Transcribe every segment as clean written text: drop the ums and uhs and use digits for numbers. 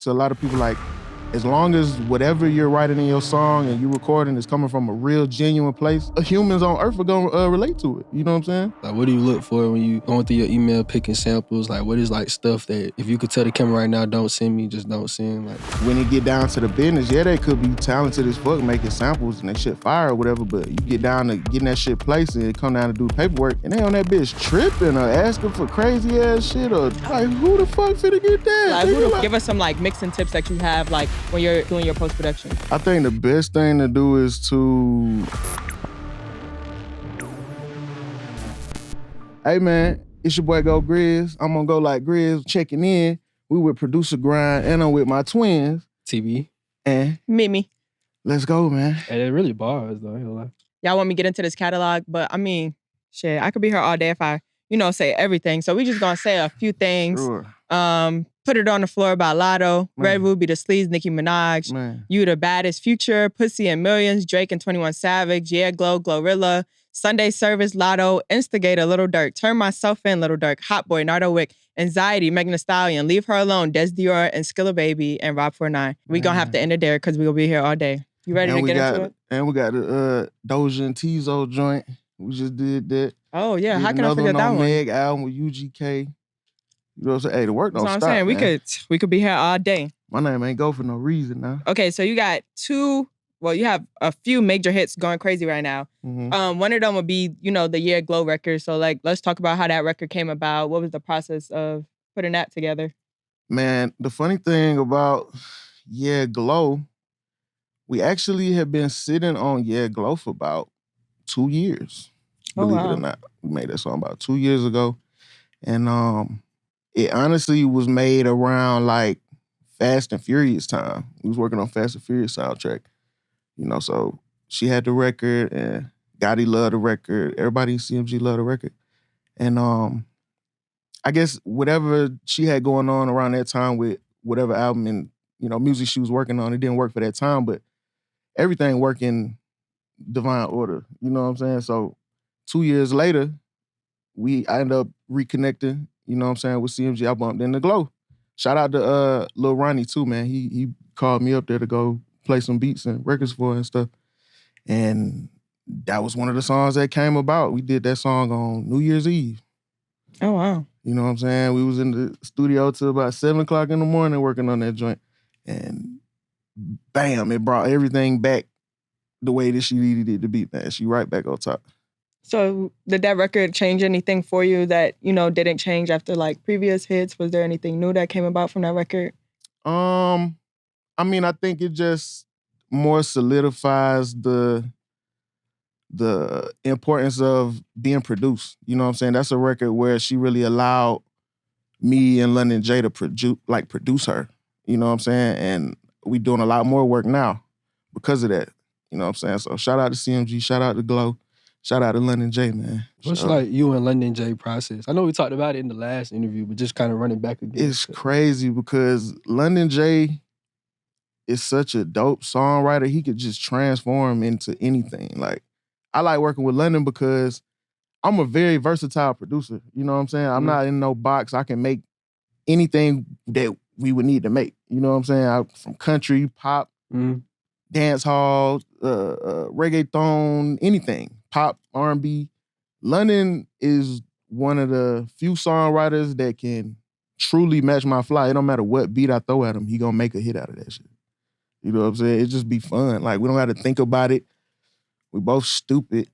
to a lot of people, like, as long as whatever you're writing in your song and you recording is coming from a real, genuine place, humans on Earth are gonna relate to it. You know what I'm saying? Like, what do you look for when you going through your email, picking samples? Like, what is like stuff that if you could tell the camera right now, don't send me, just don't send? Like, when it get down to the business, yeah, they could be talented as fuck making samples and they shit fire or whatever, but you get down to getting that shit placed and it come down to do the paperwork and they on that bitch tripping or asking for crazy ass shit or like, who the fuck finna get that? Give us some like mixing tips that you have like when you're doing your post-production. I think the best thing to do is to, hey man, it's your boy Go Grizz. I'm gonna go like Grizz checking in. We with ProducerGrind and I'm with my twins. TB. And Mimi. Let's go, man. And it really bars though, I ain't gonna lie. Y'all want me to get into this catalog, but I mean, shit, I could be here all day if I, say everything. So we just gonna say a few things. Sure. Put It on the Floor by Lotto, Red Ruby the Sleeves, Nicki Minaj, You the Baddest, Future, Pussy and Millions, Drake and 21 Savage, Yeah Glo, Glorilla, Sunday Service, Lotto, Instigator, Little Durk, Turn Myself In, Little Durk, Hot Boy, Nardo Wick, Anxiety, Megan Thee Stallion, Leave Her Alone, Des Dior, and Skilla Baby, and Rob 49. We gonna have to end it there because we will be here all day. You ready to get into it? And we got the Doja and Tizo joint. We just did that. Oh yeah, how can I forget that one? Meg album with UGK. You know what I'm saying? Hey, the work don't stop. That's what I'm saying. We could be here all day. My name ain't Go for no reason now. Okay, so you got you have a few major hits going crazy right now. Mm-hmm. One of them would be, the Yeah Glo record. So like, let's talk about how that record came about. What was the process of putting that together? Man, the funny thing about Yeah Glo, we actually have been sitting on Yeah Glo for about 2 years. Believe it or not. We made that song about 2 years ago. And it honestly was made around like Fast and Furious time. We was working on Fast and Furious soundtrack. So she had the record and Gotti loved the record. Everybody in CMG loved the record. And I guess whatever she had going on around that time with whatever album and, music she was working on, it didn't work for that time, but everything worked in divine order. You know what I'm saying? So 2 years later, I ended up reconnecting, with CMG. I bumped into Glo. Shout out to Lil Ronnie too, man. He called me up there to go play some beats and records for her and stuff. And that was one of the songs that came about. We did that song on New Year's Eve. Oh, wow. You know what I'm saying? We was in the studio till about 7 o'clock in the morning working on that joint. And bam, it brought everything back the way that she needed it to be, man. She right back on top. So did that record change anything for you that, didn't change after like previous hits? Was there anything new that came about from that record? I think it just more solidifies the importance of being produced. You know what I'm saying? That's a record where she really allowed me and London J to produce her. You know what I'm saying? And we doing a lot more work now because of that. You know what I'm saying? So shout out to CMG, shout out to Glo, shout out to London J, man. What's like you and London J process? I know we talked about it in the last interview, but just kind of running back again. It's crazy because London J is such a dope songwriter. He could just transform into anything. Like, I like working with London because I'm a very versatile producer. You know what I'm saying? I'm not in no box. I can make anything that we would need to make. You know what I'm saying? From country, pop, dance hall, reggaeton, anything. Pop, R&B. London is one of the few songwriters that can truly match my fly. It don't matter what beat I throw at him, he gonna make a hit out of that shit. You know what I'm saying? It just be fun. Like, we don't have to think about it. We both stupid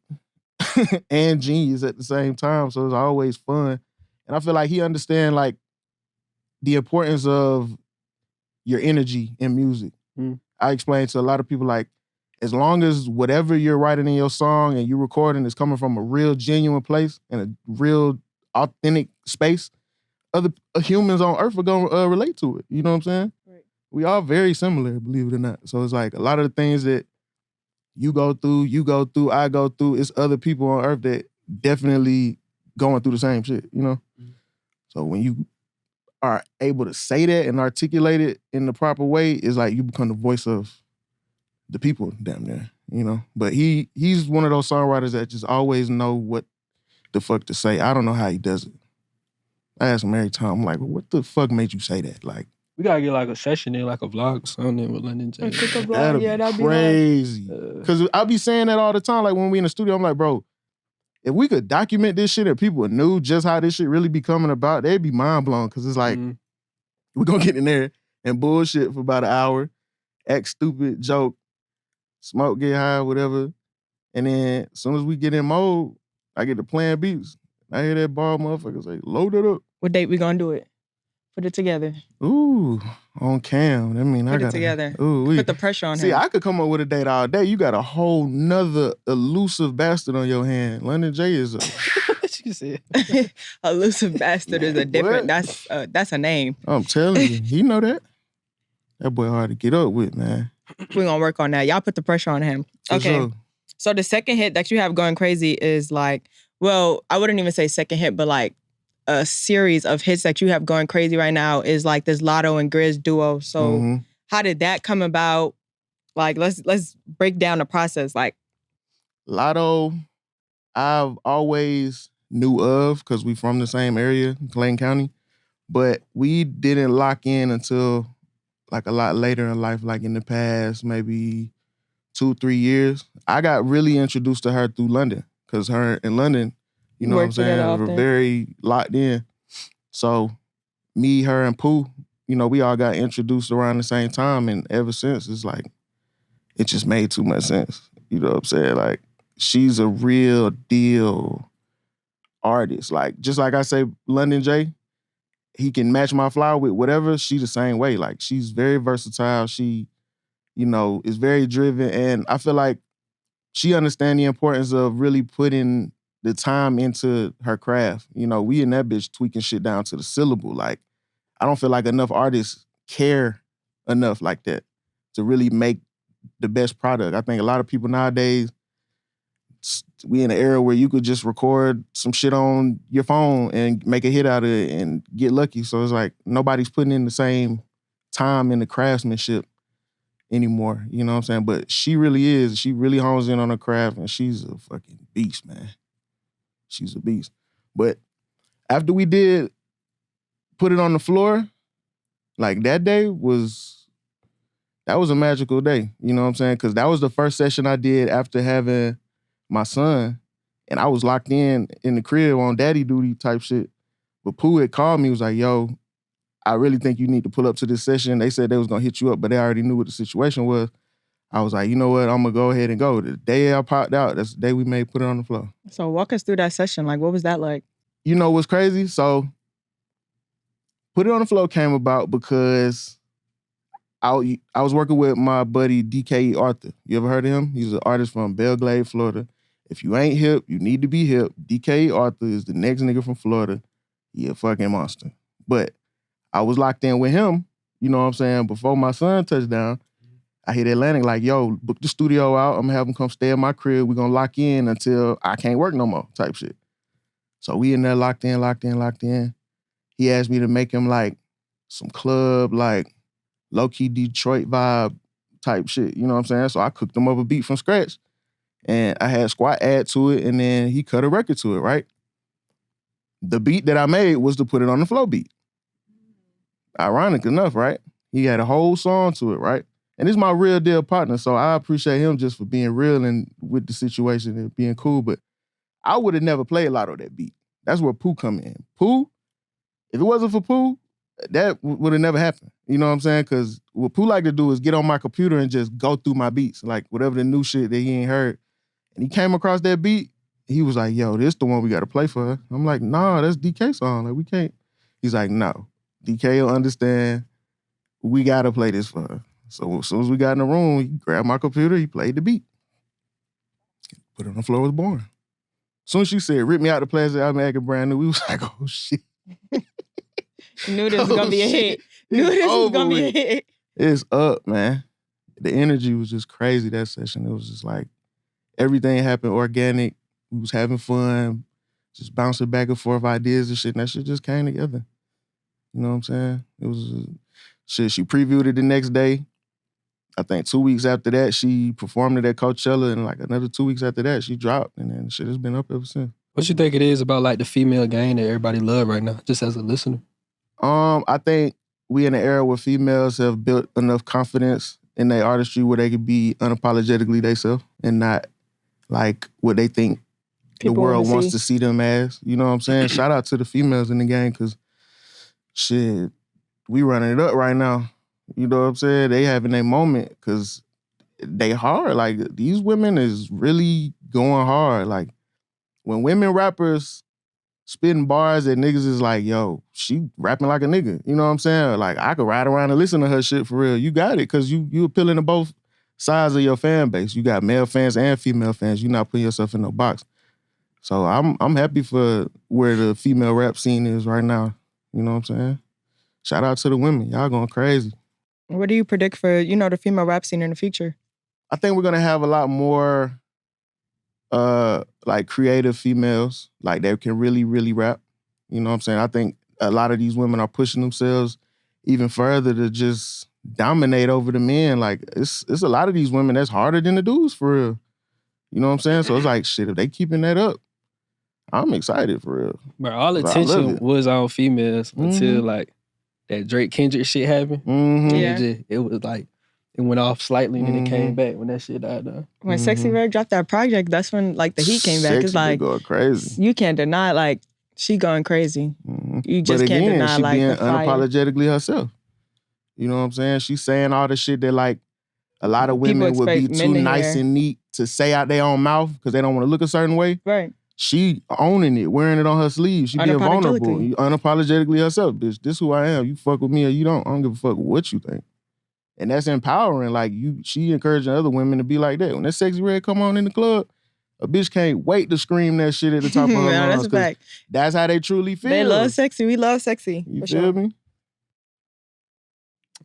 and genius at the same time, so it's always fun. And I feel like he understands, like, the importance of your energy in music. I explain to a lot of people, like, as long as whatever you're writing in your song and you're recording is coming from a real, genuine place and a real, authentic space, other humans on Earth are going to relate to it. You know what I'm saying? Right. We are very similar, believe it or not. So it's like a lot of the things that you go through, I go through, it's other people on Earth that definitely going through the same shit, So when you are able to say that and articulate it in the proper way, it's like you become the voice of the people damn near, But he's one of those songwriters that just always know what the fuck to say. I don't know how he does it. I ask him every time, I'm like, what the fuck made you say that? Like, We gotta get like a session in, like a vlog or something with London J. That'd be crazy. Because I be saying that all the time. Like when we in the studio, I'm like, bro, if we could document this shit and people knew just how this shit really be coming about, they'd be mind blown. Because it's like, we're going to get in there and bullshit for about an hour, act stupid, joke, smoke, get high, whatever. And then as soon as we get in mode, I get to playing beats. I hear that bar motherfucker say, load it up. What date we going to do it? Put it together. Ooh, on cam. I mean, Put it together. Ooh, put the pressure on him. See, I could come up with a date all day. You got a whole nother elusive bastard on your hand. London J is a... She said. Elusive bastard is a different... That's a name. I'm telling you. He know that. That boy hard to get up with, man. We're going to work on that. Y'all put the pressure on him. For okay. Sure. So the second hit that you have going crazy is like... Well, I wouldn't even say second hit, but like a series of hits that you have going crazy right now is like this Lotto and Grizz duo. So how did that come about? Like, let's break down the process. Like, Lotto, I've always knew of because we from the same area, Clayton County, but we didn't lock in until like a lot later in life, like in the past maybe 2-3 years. I got really introduced to her through London because her in London, you know what I'm saying, we're very locked in. So me, her, and Pooh, you know, we all got introduced around the same time, and ever since, it's like, it just made too much sense. You know what I'm saying? Like, she's a real deal artist. Like, just like I say, London J, he can match my flower with whatever. She the same way. Like, she's very versatile. She, you know, is very driven, and I feel like she understands the importance of really putting the time into her craft. You know, we in that bitch tweaking shit down to the syllable. Like, I don't feel like enough artists care enough like that to really make the best product. I think a lot of people nowadays, we in an era where you could just record some shit on your phone and make a hit out of it and get lucky. So it's like nobody's putting in the same time in the craftsmanship anymore. You know what I'm saying? But she really is. She really hones in on her craft, and she's a fucking beast, man. She's a beast. But after we did put it on the floor, like that day was a magical day. You know what I'm saying? Because that was the first session I did after having my son, and I was locked in the crib on daddy duty type shit. But Pooh had called me, was like, yo, I really think you need to pull up to this session. They said they was gonna hit you up, but they already knew what the situation was. I was like, you know what, I'm gonna go ahead and go. The day I popped out, that's the day we made Put It on the Floor. So walk us through that session. Like, what was that like? You know what's crazy? So Put It on the Floor came about because I was working with my buddy DK Arthur. You ever heard of him? He's an artist from Belgrade, Florida. If you ain't hip, you need to be hip. DK Arthur is the next nigga from Florida. He a fucking monster. But I was locked in with him, you know what I'm saying, before my son touched down. I hit Atlantic like, yo, book the studio out. I'm gonna have him come stay at my crib. We're gonna lock in until I can't work no more type shit. So we in there locked in. He asked me to make him like some club, like low-key Detroit vibe type shit, you know what I'm saying? So I cooked him up a beat from scratch, and I had Squat add to it, and then he cut a record to it, right? The beat that I made was to Put It on the Floor beat. Ironic enough, right? He had a whole song to it, right? And this is my real deal partner, so I appreciate him just for being real and with the situation and being cool, but I would have never played Lotto that beat. That's where Pooh come in. Pooh, if it wasn't for Pooh, that would have never happened. You know what I'm saying? Because what Pooh like to do is get on my computer and just go through my beats, like whatever the new shit that he ain't heard. And he came across that beat, he was like, yo, this the one we got to play for her. I'm like, nah, that's DK song. Like, we can't. He's like, no, DK will understand. We got to play this for her. So as soon as we got in the room, he grabbed my computer, he played the beat. Put It on the Floor was born. As soon as she said, rip me out the plastic, I'm acting brand new, we was like, oh, shit. Knew this was going to be a hit. Knew this was going to be a hit. It's up, man. The energy was just crazy that session. It was just like, everything happened organic. We was having fun, just bouncing back and forth ideas and shit, and that shit just came together. You know what I'm saying? It was, shit, she previewed it the next day. I think 2 weeks after that, she performed it at Coachella, and like another 2 weeks after that, she dropped, and then shit has been up ever since. What you think it is about like the female game that everybody love right now, just as a listener? I think we in an era where females have built enough confidence in their artistry where they could be unapologetically themselves and not like what they think People the world wanna wants see. to see them as. You know what I'm saying? Shout out to the females in the game because shit, we running it up right now. You know what I'm saying? They having their moment because they hard. Like these women is really going hard. Like when women rappers spitting bars that niggas is like, yo, she rapping like a nigga. You know what I'm saying? Like I could ride around and listen to her shit for real. You got it because you appealing to both sides of your fan base. You got male fans and female fans. You're not putting yourself in no box. So I'm happy for where the female rap scene is right now. You know what I'm saying? Shout out to the women. Y'all going crazy. What do you predict for, the female rap scene in the future? I think we're gonna have a lot more like creative females, like they can really, really rap. You know what I'm saying? I think a lot of these women are pushing themselves even further to just dominate over the men. Like it's a lot of these women that's harder than the dudes for real. You know what I'm saying? So it's like shit, if they keeping that up, I'm excited for real. But all I love attention it. was on females until like that Drake Kendrick shit happened. Mm-hmm. It was like it went off slightly and then it came back when that shit died down. When Sexy Red dropped that project, that's when like the heat came back. It's Sexy like going crazy. you can't deny like she going crazy. You just But again, can't deny she like being the fire. unapologetically herself. You know what I'm saying? She's saying all the shit that like a lot of women would be expect men too to nice hear. and neat to say out their own mouth because they don't want to look a certain way. Right. She owning it, wearing it on her sleeve. She being vulnerable. Unapologetically herself. Bitch, this who I am. You fuck with me or you don't. I don't give a fuck what you think. And that's empowering. Like she encouraging other women to be like that. When that Sexy Red come on in the club, a bitch can't wait to scream that shit at the top of her lungs. That's a fact. That's how they truly feel. They love Sexy. We love Sexy. You for feel sure. me?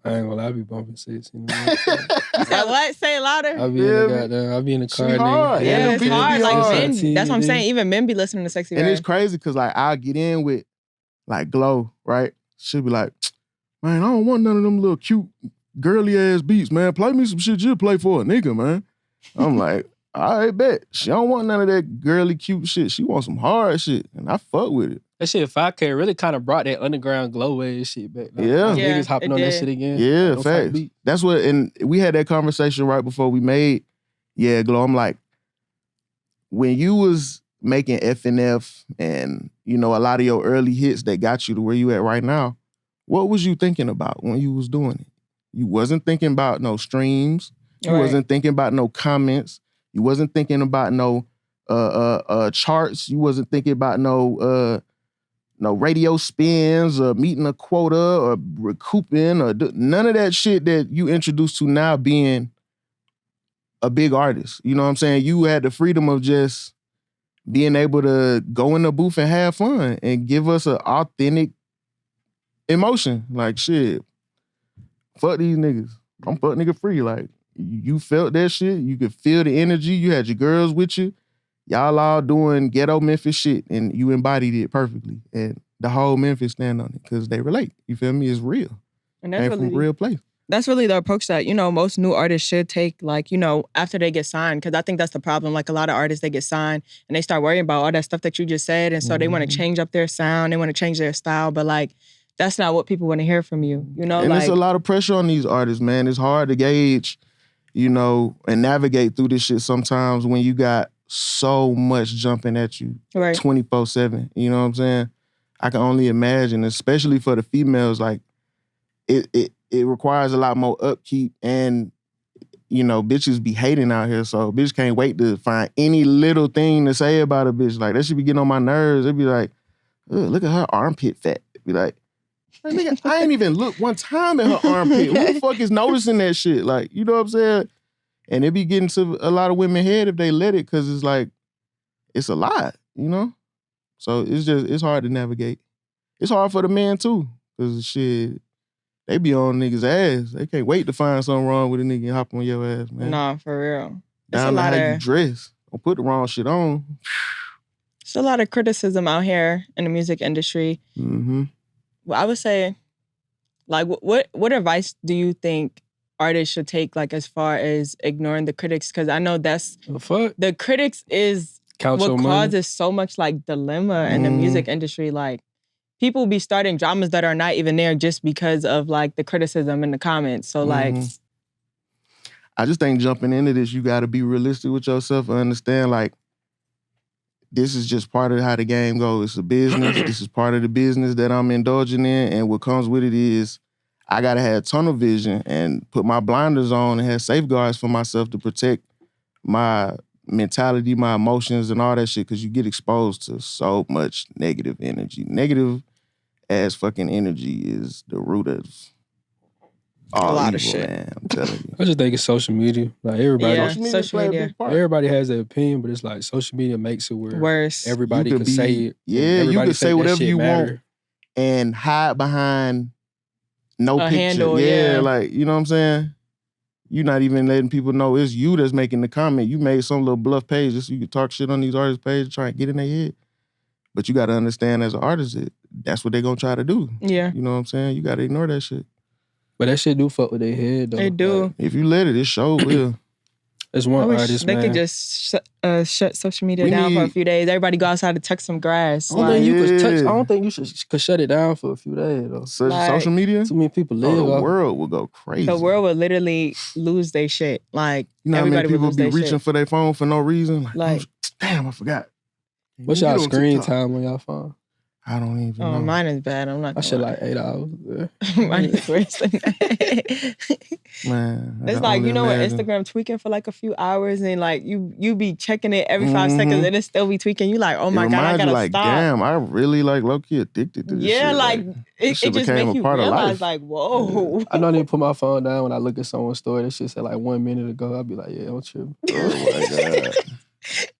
I ain't gonna lie, I be bumping six. You know You said what? Say it louder. I be in the goddamn, I be in the car, hard. nigga. Yeah, them it's bitches hard. be Like hard. men, that's what I'm saying. Even men be listening to Sexy Red. And it's crazy because like I'll get in with like Glo, right? She'll be like, man, I don't want none of them little cute girly ass beats, man. Play me some shit you play for a nigga, man. I'm like, all right, bet. She don't want none of that girly cute shit. She wants some hard shit. And I fuck with it. That shit 5K really kind of brought that underground glow wave shit back. Like, Yeah. Niggas hopping it on that did. shit again. Yeah, Like, no type facts. beat. That's what, and we had that conversation right before we made Yeah Glo. I'm like, when you was making FNF and, a lot of your early hits that got you to where you at right now, what was you thinking about when you was doing it? You wasn't thinking about no streams. You Right. wasn't thinking about no comments. You wasn't thinking about no charts. You wasn't thinking about no radio spins or meeting a quota or recouping or none of that shit that you introduced to now being a big artist. You know what I'm saying? You had the freedom of just being able to go in the booth and have fun and give us an authentic emotion. Like, shit, fuck these niggas. I'm fuck nigga free. Like, you felt that shit. You could feel the energy. You had your girls with you. Y'all all doing ghetto Memphis shit and you embodied it perfectly. And the whole Memphis stand on it because they relate. You feel me? It's real. And that's Came from a real place. That's really the approach that, most new artists should take, like, after they get signed. Because I think that's the problem. Like, a lot of artists, they get signed and they start worrying about all that stuff that you just said. And so they want to change up their sound. They want to change their style. But, like, that's not what people want to hear from you. And like, there's a lot of pressure on these artists, man. It's hard to gauge, and navigate through this shit sometimes when you got so much jumping at you right. 24/7. You know what I'm saying? I can only imagine, especially for the females, like, it requires a lot more upkeep and, bitches be hating out here. So bitch can't wait to find any little thing to say about a bitch. Like, that should be getting on my nerves. It'd be like, look at her armpit fat. It'd be like, nigga, I ain't even looked one time at her armpit. Who the fuck is noticing that shit? Like, you know what I'm saying? And it be getting to a lot of women's head if they let it, because it's like, it's a lot, So it's hard to navigate. It's hard for the men too, because shit, they be on niggas' ass. They can't wait to find something wrong with a nigga and hop on your ass, man. Nah, for real. Down to how you dress. Don't put the wrong shit on. There's a lot of criticism out here in the music industry. Mm-hmm. Well, I would say, like, what advice do you think artists should take, like, as far as ignoring the critics? Because I know that's the critics is Count what your money. causes so much like dilemma in the music industry. Like, people be starting dramas that are not even there just because of like the criticism in the comments. So like, I just think jumping into this, you got to be realistic with yourself and understand like this is just part of how the game goes. It's a business. This is part of the business that I'm indulging in, and what comes with it is I gotta have tunnel vision and put my blinders on and have safeguards for myself to protect my mentality, my emotions, and all that shit, because you get exposed to so much negative energy. Negative ass fucking energy is the root of all a lot evil, of shit. man. I'm telling you. I just think it's social media. Like everybody, social media. Everybody has their opinion, but it's like social media makes it worse. Everybody can say it. Yeah, you can say whatever you want and hide behind no picture. Handle, like, you know what I'm saying? You're not even letting people know it's you that's making the comment. You made some little bluff page just so you can talk shit on these artists' page, try and get in their head. But you got to understand as an artist, that's what they're going to try to do. Yeah. You know what I'm saying? You got to ignore that shit. But that shit do fuck with their head, though. They do. Like, if you let it show will. There's one artist, they man. could just shut social media down for a few days. Everybody go outside to touch some grass. I don't think you could shut it down for a few days, though. Social media? Too many people live. The world will go crazy. The world would literally lose their shit. Like, you know how many people be reaching shit for their phone for no reason? Like damn, I forgot. What's y'all screen time on y'all phone? I don't even know. Mine is bad. I'm not. I should like 8 hours. Mine is worse than that. Man, it's like, you know what, Instagram tweaking for like a few hours and like you be checking it every 5 seconds and it still be tweaking. You like, oh my God, I gotta like, stop. Damn, I really like low-key addicted to this shit. Yeah, like it just make you realize like, whoa. I don't even put my phone down when I look at someone's story. That shit said like 1 minute ago. I'll be like, yeah, I'm tripping. Oh my God.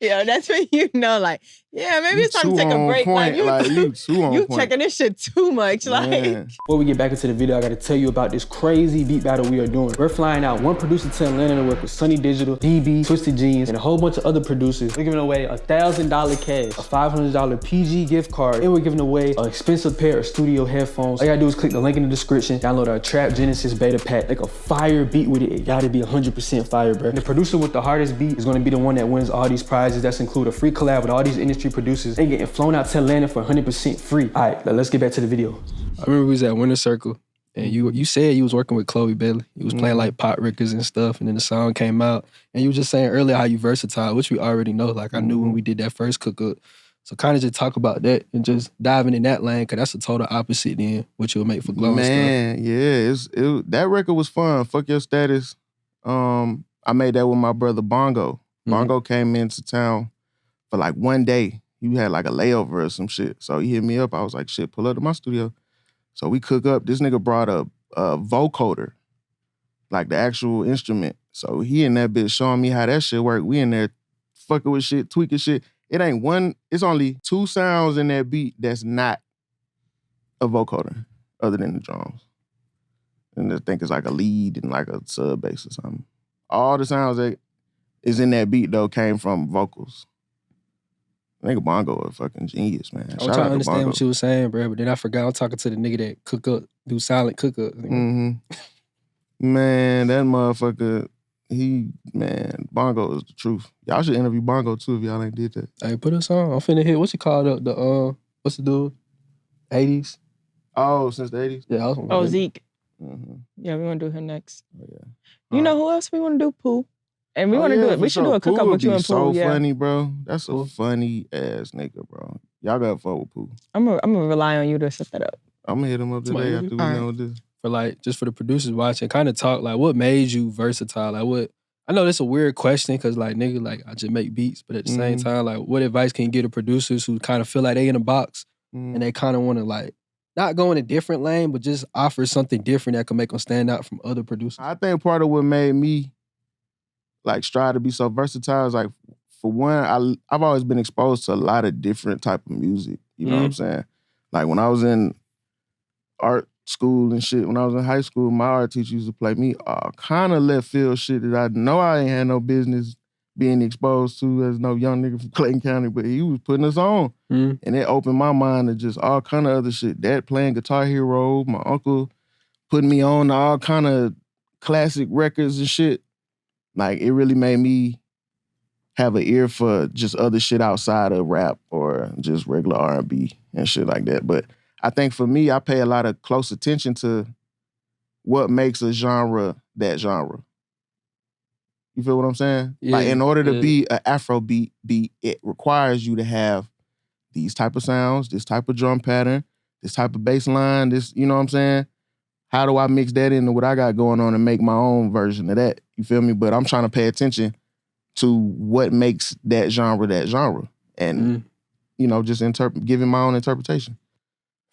Yeah, that's when you know, like, yeah, maybe it's time to take a break. Point. Like, you too on you point. checking this shit too much. Man. Like, before we get back into the video, I gotta tell you about this crazy beat battle we are doing. We're flying out one producer to Atlanta to work with Sunny Digital, DB, Twisted Jeans, and a whole bunch of other producers. We're giving away $1,000 cash, a $500 PG gift card, and we're giving away an expensive pair of studio headphones. All you gotta do is click the link in the description, download our Trap Genesis beta pack, like a fire beat with it. It gotta be 100% fire, bro. And the producer with the hardest beat is gonna be the one that wins all these prizes. That's include a free collab with all these industry producers. They getting flown out to Atlanta for 100% free. All right, let's get back to the video. I remember we was at Winter Circle, and you said you was working with Chloe Bailey. You was playing like pop records and stuff, and then the song came out. And you were just saying earlier how you versatile, which we already know. Like I knew when we did that first cook-up. So kind of just talk about that and just diving in that lane, because that's the total opposite than what you'll make for Glo and stuff. Man, yeah, that record was fun. Fuck Your Status. I made that with my brother Bongo. Bongo came into town for like one day. You had like a layover or some shit. So he hit me up. I was like, shit, pull up to my studio. So we cook up. This nigga brought a vocoder, like the actual instrument. So he in that bitch showing me how that shit work. We in there fucking with shit, tweaking shit. It's only 2 sounds in that beat that's not a vocoder other than the drums. And I think it's like a lead and like a sub bass or something. All the sounds that is in that beat though came from vocals. Nigga Bongo a fucking genius, man. I was trying to understand what you were saying, bro, but then I forgot. I'm talking to the nigga that cook up, do silent cook up. Man, that motherfucker, Bongo is the truth. Y'all should interview Bongo too if y'all ain't did that. Hey, put us on. I'm finna hit, what's it called? What's the dude? 80s? Oh, since the 80s? Yeah, Zeke. Yeah, we want to do him next. Oh, yeah. You know who else we want to do? Pooh. And we want to do it. We should do a cook-up with you and Pooh. So funny, bro. That's a funny ass nigga, bro. Y'all gotta fuck with Pooh. I'm gonna rely on you to set that up. I'm gonna hit him up today after we know this. For like, just for the producers watching, kind of talk like, what made you versatile? Like, what? I know that's a weird question because like, nigga, like I just make beats, but at the same time, like, what advice can you give to producers who kind of feel like they in a box and they kind of want to like not go in a different lane, but just offer something different that can make them stand out from other producers? I think part of what made me like strive to be so versatile is like, for one, I've always been exposed to a lot of different type of music. You know what I'm saying? Like when I was in art school and shit, when I was in high school, my art teacher used to play me all kind of left field shit that I know I ain't had no business being exposed to as no young nigga from Clayton County, but he was putting us on. And it opened my mind to just all kind of other shit. Dad playing Guitar Hero, my uncle putting me on to all kind of classic records and shit. Like, it really made me have an ear for just other shit outside of rap or just regular R&B and shit like that. But I think for me, I pay a lot of close attention to what makes a genre that genre. You feel what I'm saying? Yeah, like in order to be an Afro beat, it requires you to have these type of sounds, this type of drum pattern, this type of bass line, this, you know what I'm saying? How do I mix that into what I got going on and make my own version of that? You feel me? But I'm trying to pay attention to what makes that genre. And, you know, just giving my own interpretation.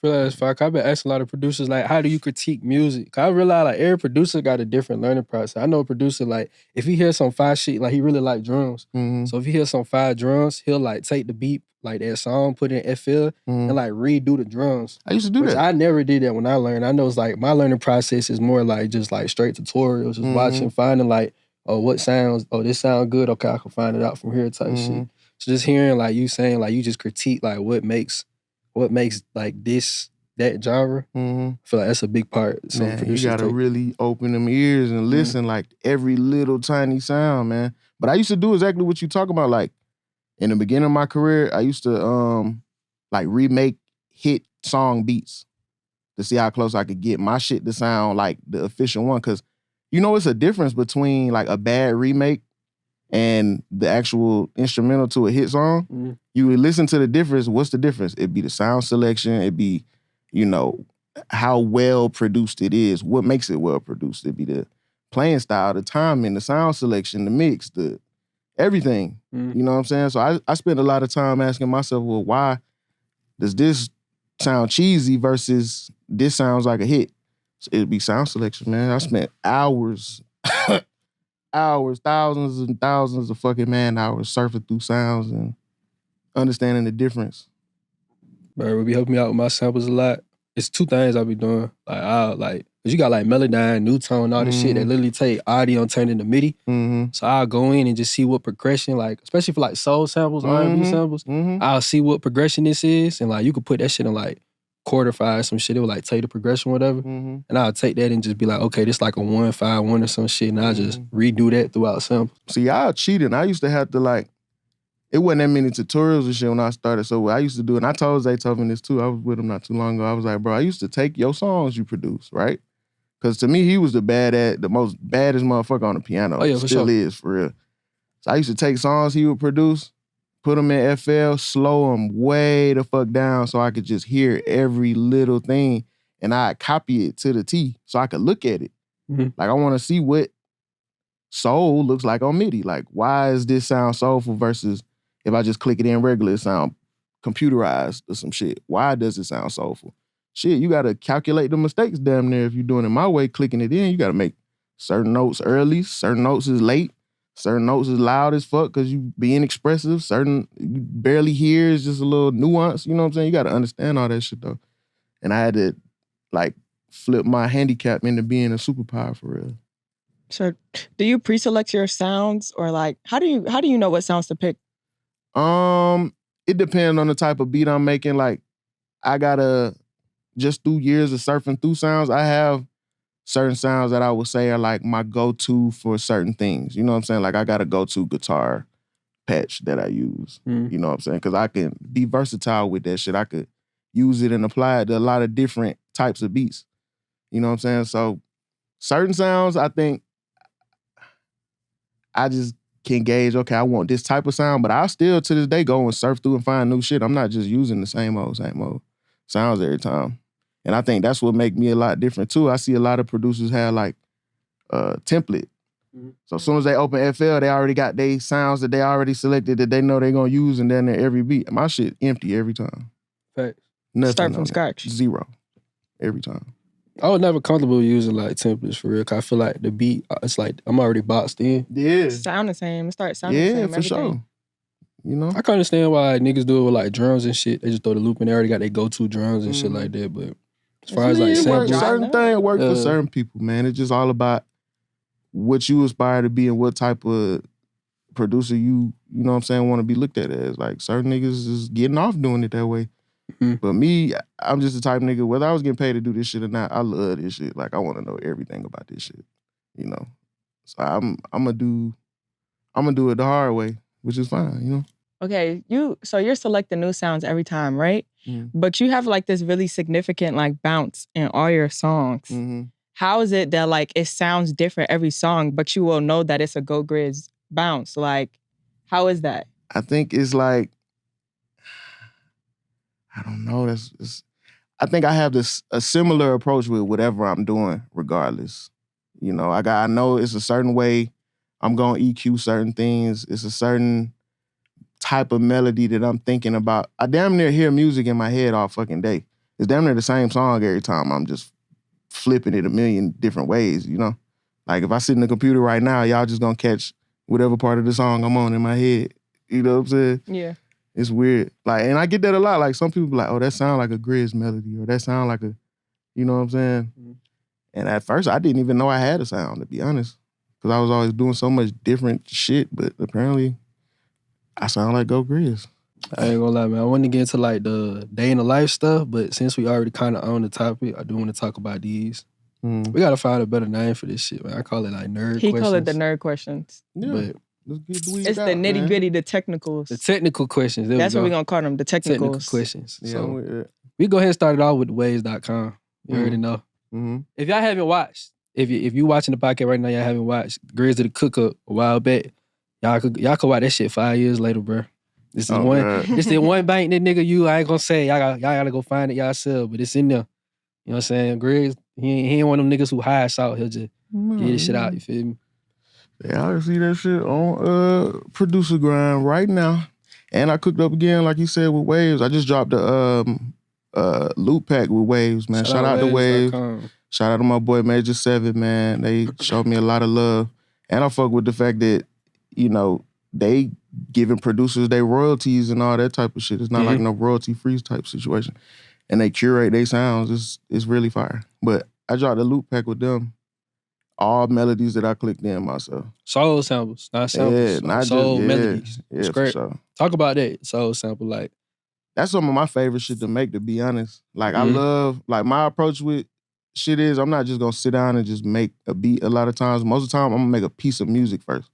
I feel like that's fire. I've been asking a lot of producers, like, how do you critique music? Cause I realize, like, every producer got a different learning process. I know a producer, like, if he hears some fire shit, like, he really like drums. So if he hears some fire drums, he'll, like, take the beat, like, that song, put it in FL, and, like, redo the drums. I used to do that. I never did that when I learned. I know it's, like, my learning process is more, like, just, like, straight tutorials, just watching, finding, like, oh, what sounds, oh, this sound good, okay, I can find it out from here type shit. So just hearing, like, you saying, like, you just critique, like, what makes like that genre. I feel like that's a big part. Man, you gotta really open them ears and listen, like every little tiny sound, man. But I used to do exactly what you talking about. Like in the beginning of my career, I used to like remake hit song beats to see how close I could get my shit to sound like the official one. Cause you know it's a difference between like a bad remake and the actual instrumental to a hit song. You would listen to the difference. What's the difference? It'd be the sound selection. It'd be, you know, how well produced it is. What makes it well produced? It'd be the playing style, the timing, the sound selection, the mix, the everything. You know what I'm saying? So I spend a lot of time asking myself, well, why does this sound cheesy versus this sounds like a hit? So it'd be sound selection, man. I spent hours, thousands and thousands of fucking man hours surfing through sounds and understanding the difference. Bro, would be helping me out with my samples a lot. It's two things I be doing. Cause you got like Melodyne, Newtone, all this shit that literally take audio and turn into MIDI. So I'll go in and just see what progression, like, especially for like soul samples, R&B samples, I'll see what progression this is. And like, you could put that shit in like quarter five, some shit. It would like tell you the progression, whatever. And I'll take that and just be like, okay, this like a 1-5-1 or some shit. And I'll just redo that throughout samples. See, I cheated. I used to have to like, it wasn't that many tutorials and shit when I started. So what I used to do, and I told Zay told me this too, I was with him not too long ago. I was like, bro, I used to take your songs you produce, right? Because to me, he was the most baddest motherfucker on the piano. Oh yeah, for Still sure. is, for real. So I used to take songs he would produce, put them in FL, slow them way the fuck down so I could just hear every little thing, and I'd copy it to the T so I could look at it. Like, I want to see what soul looks like on MIDI. Like, why is this sound soulful versus if I just click it in regular, it sound computerized or some shit. Why does it sound soulful? Shit, you gotta calculate the mistakes damn near if you're doing it my way, clicking it in. You gotta make certain notes early, certain notes is late, certain notes is loud as fuck because you being expressive, certain you barely hear is just a little nuance, you know what I'm saying? You gotta understand all that shit though. And I had to like flip my handicap into being a superpower for real. So do you pre-select your sounds or like how do you know what sounds to pick? It depends on the type of beat I'm making. Like, I gotta, just through years of surfing through sounds, I have certain sounds that I would say are like my go-to for certain things. You know what I'm saying? Like, I got a go-to guitar patch that I use. You know what I'm saying? Because I can be versatile with that shit. I could use it and apply it to a lot of different types of beats. You know what I'm saying? So certain sounds, I think I just can gauge, okay, I want this type of sound, but I still to this day go and surf through and find new shit. I'm not just using the same old sounds every time. And I think that's what make me a lot different too. I see a lot of producers have like a template. So as soon as they open FL, they already got their sounds that they already selected that they know they're gonna use and then every beat. My shit empty every time. Facts. Nothing Start from scratch. Zero. Every time. I was never comfortable using like templates for real, cause I feel like the beat, it's like I'm already boxed in. Yeah. Sound the same. Start sounding the same. Yeah, for sure. You know? I can understand why niggas do it with like drums and shit. They just throw the loop in, they already got their go-to drums and shit like that. But as far as like samples, certain things work for certain people, man. It's just all about what you aspire to be and what type of producer you know what I'm saying, want to be looked at as. Like, certain niggas is getting off doing it that way. But me, I'm just the type of nigga, whether I was getting paid to do this shit or not, I love this shit. Like, I want to know everything about this shit, you know? So I'm gonna do it the hard way, which is fine, you know? Okay, so you're selecting new sounds every time, right? But you have like this really significant like bounce in all your songs. How is it that like it sounds different every song, but you will know that it's a Go Grizz bounce? Like, how is that? I think it's like, I don't know. I think I have a similar approach with whatever I'm doing, regardless. You know, I know it's a certain way I'm gonna EQ certain things. It's a certain type of melody that I'm thinking about. I damn near hear music in my head all fucking day. It's damn near the same song every time. I'm just flipping it a million different ways, you know? Like if I sit in the computer right now, y'all just gonna catch whatever part of the song I'm on in my head. You know what I'm saying? Yeah. It's weird. Like, and I get that a lot. Like some people be like, oh, that sound like a Grizz melody, or that sound like a, you know what I'm saying? And at first I didn't even know I had a sound, to be honest. Because I was always doing so much different shit, but apparently I sound like Go Grizz. I ain't gonna lie, man. I want to get into like the day in the life stuff, but since we already kind of on the topic, I do want to talk about these. We gotta find a better name for this shit, man. I call it like nerd questions. He call it the nerd questions. Yeah. But let's get the weed it's out, the nitty man. gritty, the technicals. The technical questions. That's what we're gonna call them, the technicals. Technical questions. Yeah, So we go ahead and start it off with waves.com. You already know. If y'all haven't watched, if you watching the podcast right now, y'all haven't watched Grizzly the Cook Up a while back, y'all could watch that shit 5 years later, bro. This is this the one bank that nigga I ain't gonna say. Y'all gotta go find it yourself, but it's in there. You know what I'm saying? Grizz, he ain't one of them niggas who hides out. He'll just get this shit out, you feel me? Yeah, I can see that shit on ProducerGrind right now. And I cooked up again, like you said, with Waves. I just dropped a loop pack with Waves, man. Shout out to Waves. Shout out to my boy Major 7, man. They showed me a lot of love. And I fuck with the fact that, you know, they giving producers their royalties and all that type of shit. It's not like no royalty-free type situation. And they curate their sounds. It's really fire. But I dropped a loop pack with them. All melodies that I clicked in myself. Soul samples, not samples. Yeah, not soul just, melodies. Yeah, for sure. Talk about that soul sample, like. That's some of my favorite shit to make, to be honest. Like I love, like my approach with shit is I'm not just gonna sit down and just make a beat a lot of times. Most of the time I'm gonna make a piece of music first.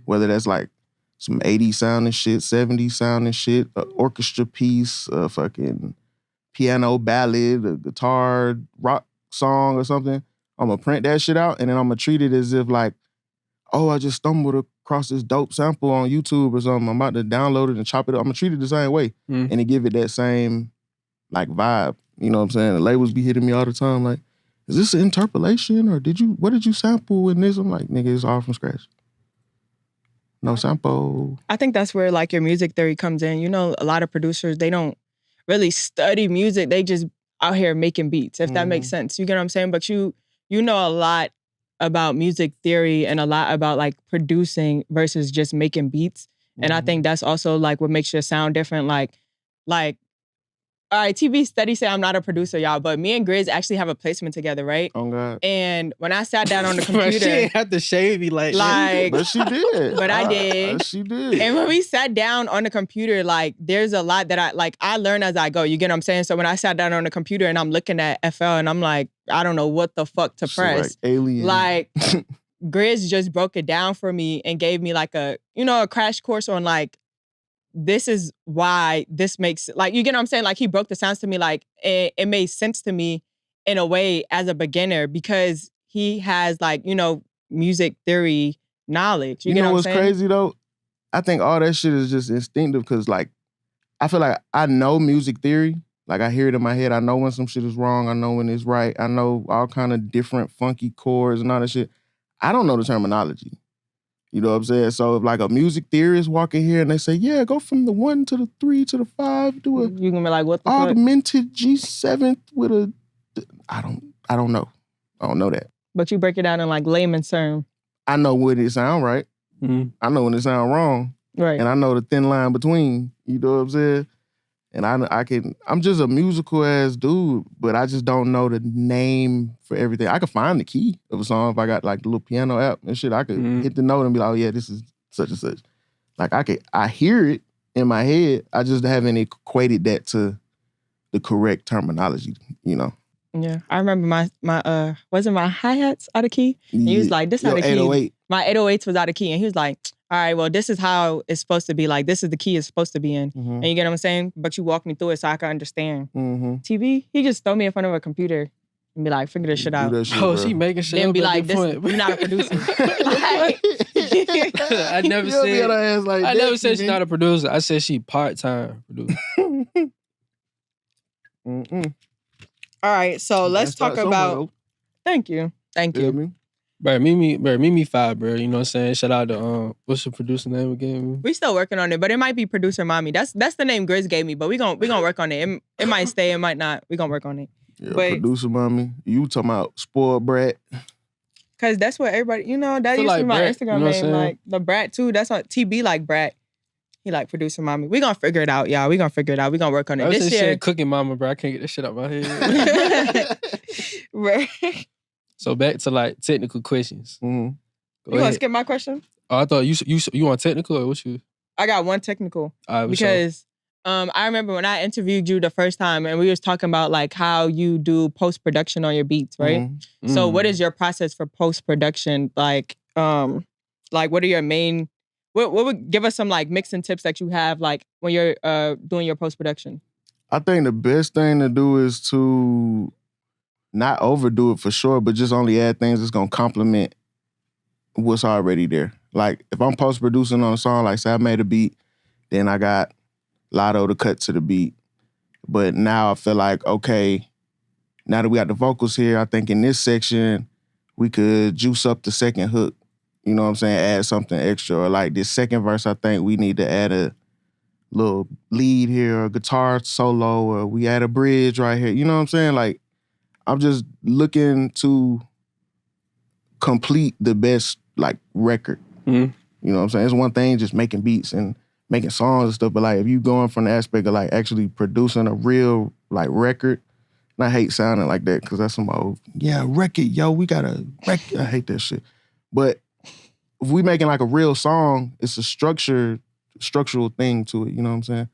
Whether that's like some 80s sounding shit, 70s sounding shit, an orchestra piece, a fucking piano ballad, a guitar rock song or something. I'm gonna print that shit out and then I'm gonna treat it as if like, oh, I just stumbled across this dope sample on YouTube or something. I'm about to download it and chop it up. I'm gonna treat it the same way and then give it that same like vibe. You know what I'm saying? The labels be hitting me all the time like, is this an interpolation or what did you sample in this? I'm like, nigga, it's all from scratch. No sample. I think that's where like your music theory comes in. You know, a lot of producers, they don't really study music. They just out here making beats, if that makes sense. You get what I'm saying? But you know a lot about music theory and a lot about like producing versus just making beats. And I think that's also like what makes your sound different. Like, all right, TV steady say I'm not a producer, y'all, but me and Grizz actually have a placement together, right? Oh, God. And when I sat down on the computer... She didn't have to shave me like But she did. But I did. She did. And when we sat down on the computer, like, there's a lot that I learn as I go. You get what I'm saying? So when I sat down on the computer and I'm looking at FL and I'm like, I don't know what the fuck to press. Like alien. Like, Grizz just broke it down for me and gave me like a crash course on like, this is why this makes, like, you get what I'm saying? Like, he broke the sounds to me, like, it made sense to me in a way as a beginner because he has, like, music theory knowledge. You get what I'm saying? What's crazy, though? I think all that shit is just instinctive because, like, I feel like I know music theory. Like, I hear it in my head. I know when some shit is wrong. I know when it's right. I know all kind of different funky chords and all that shit. I don't know the terminology. You know what I'm saying? So if like a music theorist walk in here and they say, yeah, go from the 1 to the 3 to the 5, do a you gonna be like, what the augmented G7 with a I don't know. I don't know that. But you break it down in like layman's term. I know when it sound right. I know when it sound wrong. Right. And I know the thin line between. You know what I'm saying? And I'm just a musical ass dude, but I just don't know the name for everything. I could find the key of a song if I got like the little piano app and shit. I could hit the note and be like, oh yeah, this is such and such. Like I hear it in my head. I just haven't equated that to the correct terminology, you know? Yeah. I remember wasn't my hi-hats out of key? And he was like, this out of key. 808. My 808s was out of key. And he was like, all right, well, this is how it's supposed to be. Like, this is the key it's supposed to be in. And you get what I'm saying? But you walk me through it so I can understand. TV, he just throw me in front of a computer and be like, figure this shit out. Shit, she making shit then up be at like, the point. you're not a producer. I never said, like I never said she's not a producer. I said she part-time producer. All right, so let's talk about... Thank you. Bro, Mimi 5, bro. You know what I'm saying? Shout out to, what's the producer name again? We still working on it, but it might be Producer Mommy. That's the name Grizz gave me, but we gonna work on it. It might stay, it might not. We gonna work on it. Yeah, but, Producer Mommy. You talking about spoiled brat. Cause that's what everybody, that used to be my Instagram name. Like the brat too. That's what TB like brat. He like Producer Mommy. We gonna figure it out, y'all. We gonna figure it out. We gonna work on it. This year. Cooking Mama, bro. I can't get this shit out my head. Right. So back to like technical questions. You gonna skip my question? Oh, I thought you want technical or what you? I got one technical. Because I remember when I interviewed you the first time and we was talking about like how you do post-production on your beats, right? So what is your process for post-production? Like what are your main, what would give us some like mixing tips that you have like when you're doing your post-production? I think the best thing to do is to not overdo it for sure, but just only add things that's gonna complement what's already there. Like if I'm post-producing on a song, like say I made a beat, then I got Lotto to cut to the beat. But now I feel like, okay, now that we got the vocals here, I think in this section, we could juice up the second hook. You know what I'm saying? Add something extra. Or like this second verse, I think we need to add a little lead here, or a guitar solo, or we add a bridge right here. You know what I'm saying? Like, I'm just looking to complete the best like record. You know what I'm saying? It's one thing just making beats and making songs and stuff, but like if you going from the aspect of like actually producing a real like record, and I hate sounding like that because that's some old, record, yo, we got a record. I hate that shit. But if we making like a real song, it's a structural thing to it, you know what I'm saying?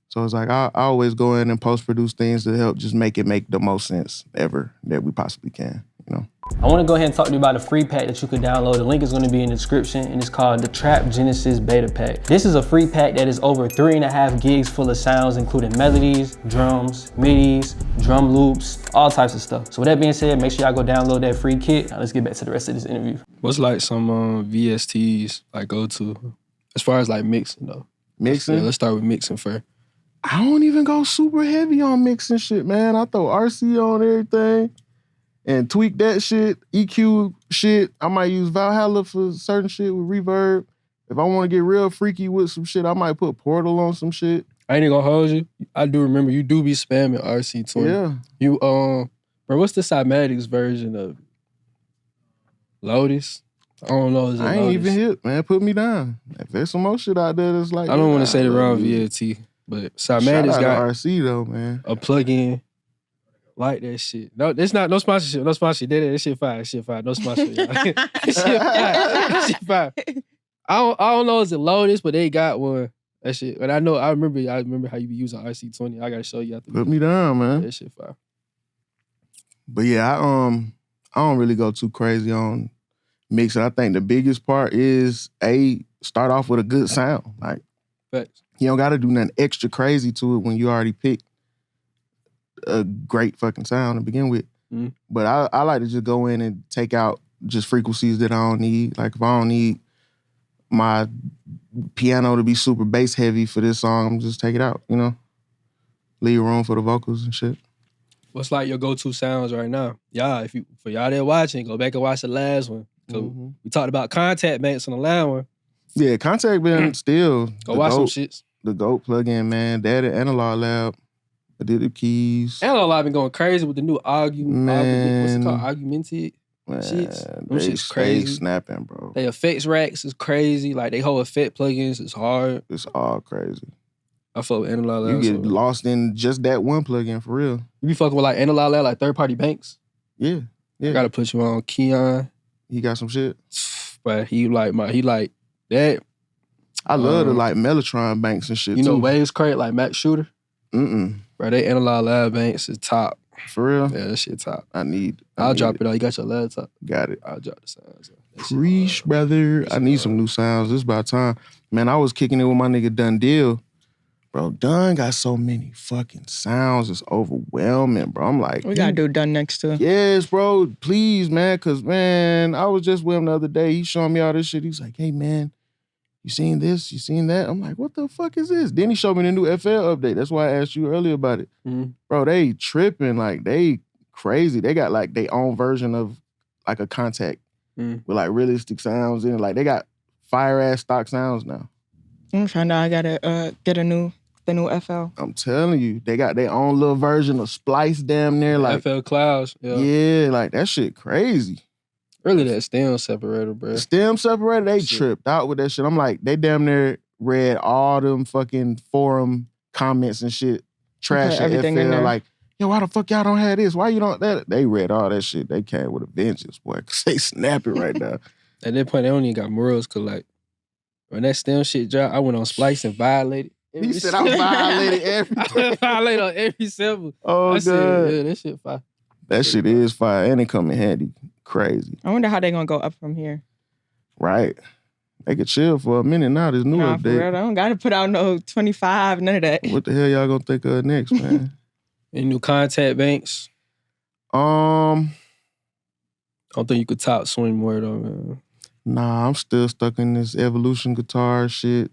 So it's like I always go in and post-produce things to help just make it make the most sense ever that we possibly can, you know? I want to go ahead and talk to you about a free pack that you can download. The link is going to be in the description, and it's called the Trap Genesis Beta Pack. This is a free pack that is over 3.5 gigs full of sounds, including melodies, drums, midis, drum loops, all types of stuff. So with that being said, make sure y'all go download that free kit. Now let's get back to the rest of this interview. What's like some VSTs like go to as far as like mixing though? Mixing? Yeah, let's start with mixing first. I don't even go super heavy on mixing shit, man. I throw RC on everything and tweak that shit, EQ shit. I might use Valhalla for certain shit with reverb. If I want to get real freaky with some shit, I might put Portal on some shit. I ain't gonna hold you. I do remember you do be spamming RC20. Yeah. You, bro, what's the Cymatics version of Lotus? I don't know. I ain't even hit, man. Put me down. If there's some more shit out there that's like... I don't want to say the wrong VLT, but Cymatics got RC though, man. A plug-in like that shit. No, it's not, no sponsorship, no sponsorship. That shit fire, shit fire. No sponsorship, y'all. Shit fire. I don't know is it Lotus, but they got one. That shit. And I remember how you be using RC20. I gotta show you after. Put me down, man. That shit fire. But yeah, I don't really go too crazy on mixing. I think the biggest part is start off with a good sound. Like, facts. You don't gotta do nothing extra crazy to it when you already picked a great fucking sound to begin with. But I like to just go in and take out just frequencies that I don't need. Like if I don't need my piano to be super bass heavy for this song, I'm just take it out, you know? Leave room for the vocals and shit. What's like your go-to sounds right now? Yeah, for y'all that watching, go back and watch the last one. We talked about Kontakt banks on the last one. Yeah, Kontakt been still go watch some shits. The GOAT plugin, man. That at Analog Lab. I did the keys. Analog Lab been going crazy with the new what's it called? Augmented man, shits. Them shit's crazy. Snapping, bro. They effects racks is crazy. Like they whole effect plugins is hard. It's all crazy. I fuck with Analog Lab. You get lost in just that one plugin for real. You be fucking with like Analog Lab, like third-party banks? Yeah. I gotta put you on Keon. He got some shit. But he like that. I love the like Mellotron banks and shit. You know too. Waves Crate, like Max Shooter? Bro, they Analog Lab banks is top. For real? Yeah, that shit top. I'll drop it on. You got your laptop? Got it. I'll drop the sounds. Preach, brother. I need some new sounds. It's about time. Man, I was kicking it with my nigga Dun Deal. Bro, Dun got so many fucking sounds. It's overwhelming, bro. I'm like... We gotta do Dun next too. Yes, bro. Please, man. Because, man, I was just with him the other day. He showing me all this shit. He's like, hey, man, you seen this? You seen that? I'm like, what the fuck is this? Then he showed me the new FL update. That's why I asked you earlier about it. Mm-hmm. Bro, they tripping. Like, they crazy. They got, like, their own version of, like, a Kontakt with, like, realistic sounds in it. Like, they got fire-ass stock sounds now. I'm trying to, I gotta get the new FL. I'm telling you, they got their own little version of Splice damn near. Like FL Clouds. Yeah, like, that shit crazy. Really, that stem separator, bro. Stem separator, they tripped out with that shit. I'm like, they damn near read all them fucking forum comments and shit. Trash everything FL. in there. Like, yo, why the fuck y'all don't have this? Why you don't that? They read all that shit. They came with a vengeance, boy. Cause they snapping right now. At that point, they don't even got morals, cause like, when that stem shit dropped, I went on Splice and violated. He said I violated everything. I violated on every symbol. Oh, that God. Shit, yeah, that shit fire. That shit is fire. And it come in handy. Crazy. I wonder how they gonna go up from here. Right. They could chill for a minute now. This new update. For real, I don't gotta put out no 25, none of that. What the hell y'all gonna think of next, man? Any new Kontakt banks? I don't think you could top Swing more though, man. Nah, I'm still stuck in this evolution guitar shit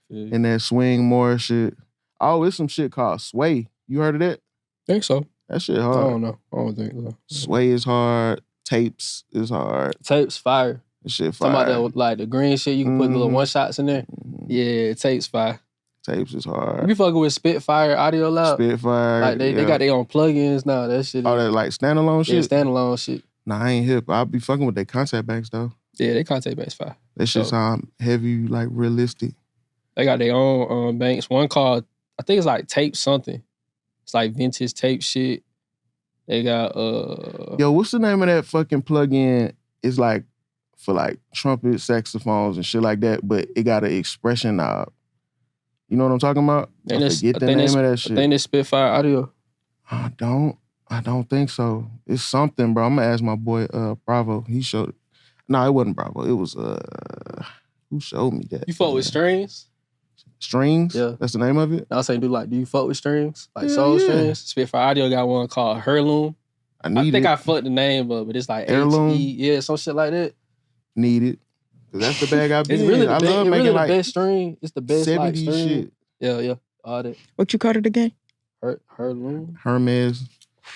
and that swing more shit. Oh, it's some shit called Sway. You heard of that? Think so. That shit hard. I don't know. I don't think so. Sway is hard. Tapes is hard. Tapes fire. That shit fire. Talking about that, like the green shit, you can put little one shots in there. Yeah, tapes fire. Tapes is hard. You fucking with Spitfire Audio Lab? Spitfire. Like they got their own plugins now. That shit. Oh, that like standalone shit? Yeah, standalone shit. Nah, I ain't hip. I'll be fucking with their Kontakt banks though. Yeah, they Kontakt banks fire. That shit sound heavy, like realistic. They got their own banks. One called, I think it's like Tape something. It's like vintage tape shit. They got Yo, what's the name of that fucking plugin? It's like for like trumpet, saxophones, and shit like that, but it got an expression knob. You know what I'm talking about? I forget the name of that shit. I think it's Spitfire Audio. I don't think so. It's something, bro. I'm gonna ask my boy Bravo. He showed it. No, it wasn't Bravo. It was who showed me that? You fuck with strings? Strings? Yeah. That's the name of it? I was saying, do you fuck with strings? Like soul strings? Spitfire Audio got one called Heirloom. I think I fucked the name up, but it's like Heirloom? Yeah, some shit like that. Need it. Cause that's the bag I be It's in. really I love making like the best string. It's the best 70s like string. shit. Yeah. All that. What you called it again? Heirloom. Hermes.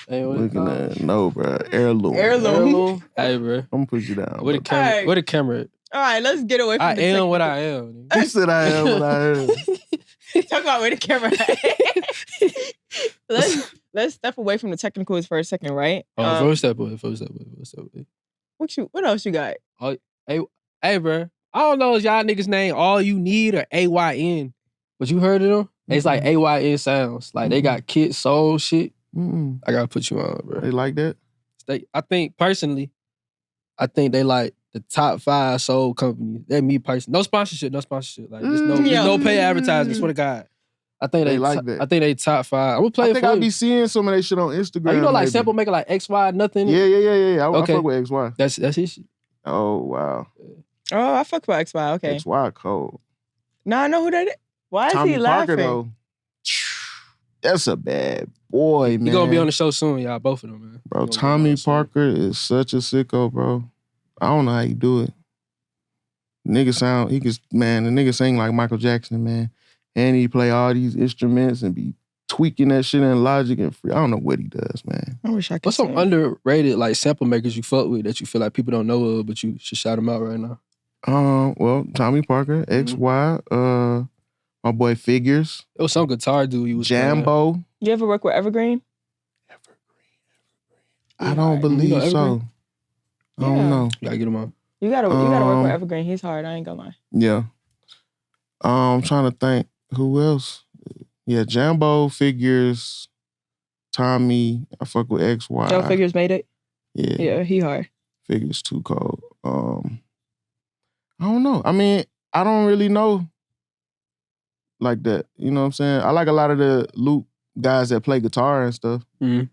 Looking at no, bro. Heirloom. Hey, bro. I'm gonna put you down. Where the camera? Right. Where the camera at? All right, let's get away from I the am technical. what I am. He said I am what I am. Talk about where the camera let's step away from the technicals for a second, right? First step away. What else you got? Hey, bro. I don't know if y'all niggas name All You Need or AYN, but you heard of them? It's like AYN sounds. Like they got Kid Soul shit. I gotta put you on, bro. They like that? I think personally, they like the top 5 soul companies. That me personally. No sponsorship. Like there's no pay advertising. Swear to God. I think they like that. I think they top 5. I'm gonna play. I think I be seeing some of that shit on Instagram. Like, you know, like Sample making like XY nothing. Yeah. I fuck with XY. That's his shit. Oh wow. Oh, I fuck with XY. Okay. XY cold. Nah, I know who that is. Why is Tommy he laughing? Parker, though. That's a bad boy, man. He gonna be on the show soon, y'all. Both of them, man. Bro, Tommy Parker is such a sicko, bro. I don't know how you do it. The nigga sing like Michael Jackson, man. And he play all these instruments and be tweaking that shit in Logic and Free. I don't know what he does, man. I wish I could. What's some underrated like sample makers you fuck with that you feel like people don't know of, but you should shout them out right now? Well, Tommy Parker, XY, my boy Figures. It was some guitar dude you was Jambo. playing. You ever work with Evergreen? I don't believe so. I don't know. You gotta get him on. You gotta work with Evergreen. He's hard. I ain't gonna lie. Yeah. I'm trying to think who else. Yeah, Jambo, Figures, Tommy. I fuck with XY. Joe Figures made it. Yeah, he hard. Figures too cold. I don't know. I mean, I don't really know like that. You know what I'm saying? I like a lot of the Luke guys that play guitar and stuff. Mm-hmm.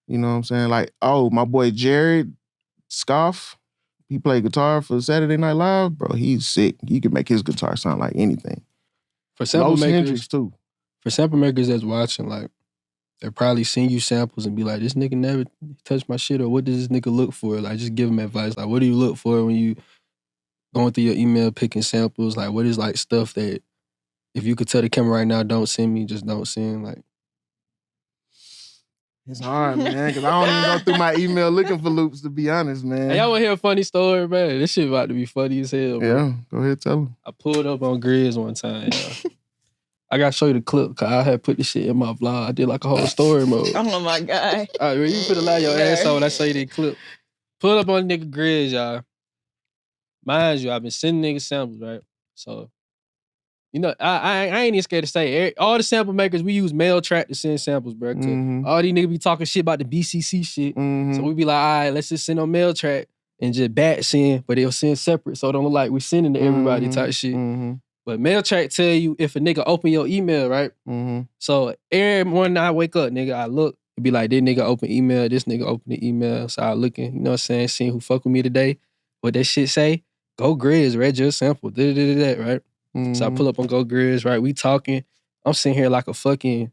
You know what I'm saying? Like, my boy Jared Scoff he played guitar for Saturday Night Live, bro. He's sick. He can make his guitar sound like anything. For sample makers, Hendrix too. For sample makers that's watching, like, they'll probably send you samples and be like, this nigga never touched my shit, or what does this nigga look for? Like, just give him advice. Like, what do you look for when you going through your email, picking samples? Like, what is, like, stuff that if you could tell the camera right now, don't send me, just don't send, like. It's hard, man, because I don't even go through my email looking for loops, to be honest, man. Hey, y'all want to hear a funny story, man? This shit about to be funny as hell, bro. Yeah, go ahead, tell him. I pulled up on Grizz one time, y'all. I got to show you the clip, because I had put this shit in my vlog. I did like a whole story mode. Oh, my God. All right, you put a lot of your ass on when I show you that clip. Pull up on nigga Grizz, y'all. Mind you, I've been sending niggas samples, right? So, you know, I ain't even scared to say, all the sample makers, we use mail track to send samples, bro. All these niggas be talking shit about the BCC shit. So we be like, all right, let's just send on mail track and just batch send, but they'll send separate, so it don't look like we sending to everybody type shit. But mail track tell you if a nigga open your email, right? So every morning I wake up, nigga, I look, it be like, this nigga open email, this nigga open the email. So I looking, you know what I'm saying, seeing who fuck with me today. What that shit say? Go Grizz, read your sample, that, right? So I pull up on Go Grizz, right? We talking. I'm sitting here like a fucking,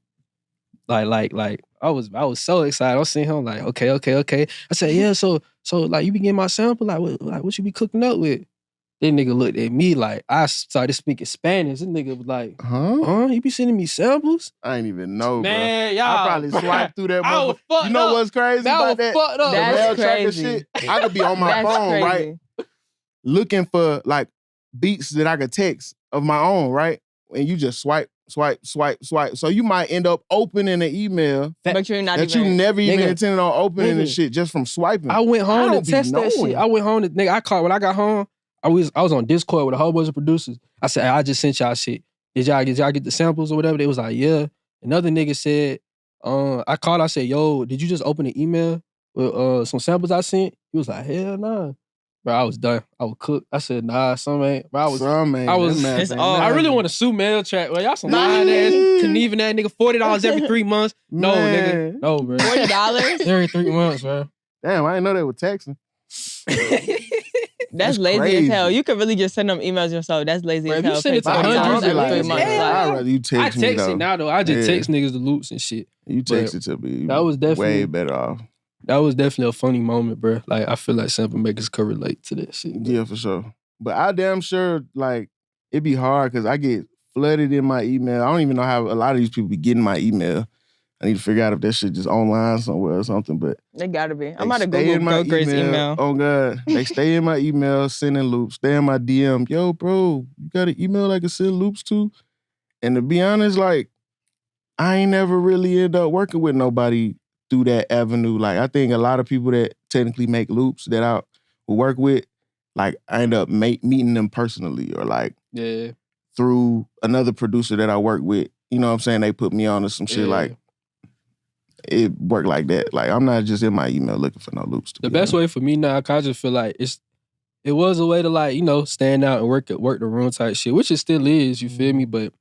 like I was so excited. I'm sitting here like, okay. I said, yeah, so like you be getting my sample, like what you be cooking up with? That nigga looked at me like I started speaking Spanish. This nigga was like, huh? You be sending me samples? I ain't even know, man, bro. y'all, I probably swiped through that. I was fucked You know up. what's crazy about that? Fucked up. That's crazy. Shit. I could be on my phone, right? Looking for like beats that I could text of my own, right? And you just swipe. So you might end up opening an email But you're not that even, you never even nigga, intended on opening and shit just from swiping. I went home don't to test that knowing. shit. I went home to, nigga, when I got home, I was on Discord with a whole bunch of producers. I said, I just sent y'all shit. Did y'all get the samples or whatever? They was like, yeah. Another nigga said, I called, I said, yo, did you just open an email with some samples I sent? He was like, hell nah. Bro, I was done. I was cooked. I said, nah, some ain't. Bro, I really want to sue mail track. Well, y'all some lying ass, conniving that nigga, $40 every 3 months. No, nigga. No, bro. $40? Every 3 months, bro. Damn, I didn't know they were texting. That's lazy crazy. as hell. You could really just send them emails yourself. That's lazy as If hell. you send it to $40 hundreds every 3 months. I'd rather you text me, I text though. it now, though. I just text niggas the loops and shit. You text it to me. That was definitely way better off. That was definitely a funny moment, bro. Like, I feel like sample makers could relate to that shit. Bro. Yeah, for sure. But I damn sure, like, it'd be hard because I get flooded in my email. I don't even know how a lot of these people be getting my email. I need to figure out if that shit just online somewhere or something, but... They gotta be. I'm about to stay in Google my Go Grizz email. Oh, God. They stay in my email, sending loops. Stay in my DM. Yo, bro, you got an email I can send loops to? And to be honest, like, I ain't never really end up working with nobody through that avenue. Like, I think a lot of people that technically make loops that I will work with, like, I end up meeting them personally or, like, through another producer that I work with. You know what I'm saying? They put me on to some shit like, it worked like that. Like, I'm not just in my email looking for no loops. The best way for me now, I just feel like it was a way to, like, you know, stand out and work the room type shit, which it still is, you feel me? But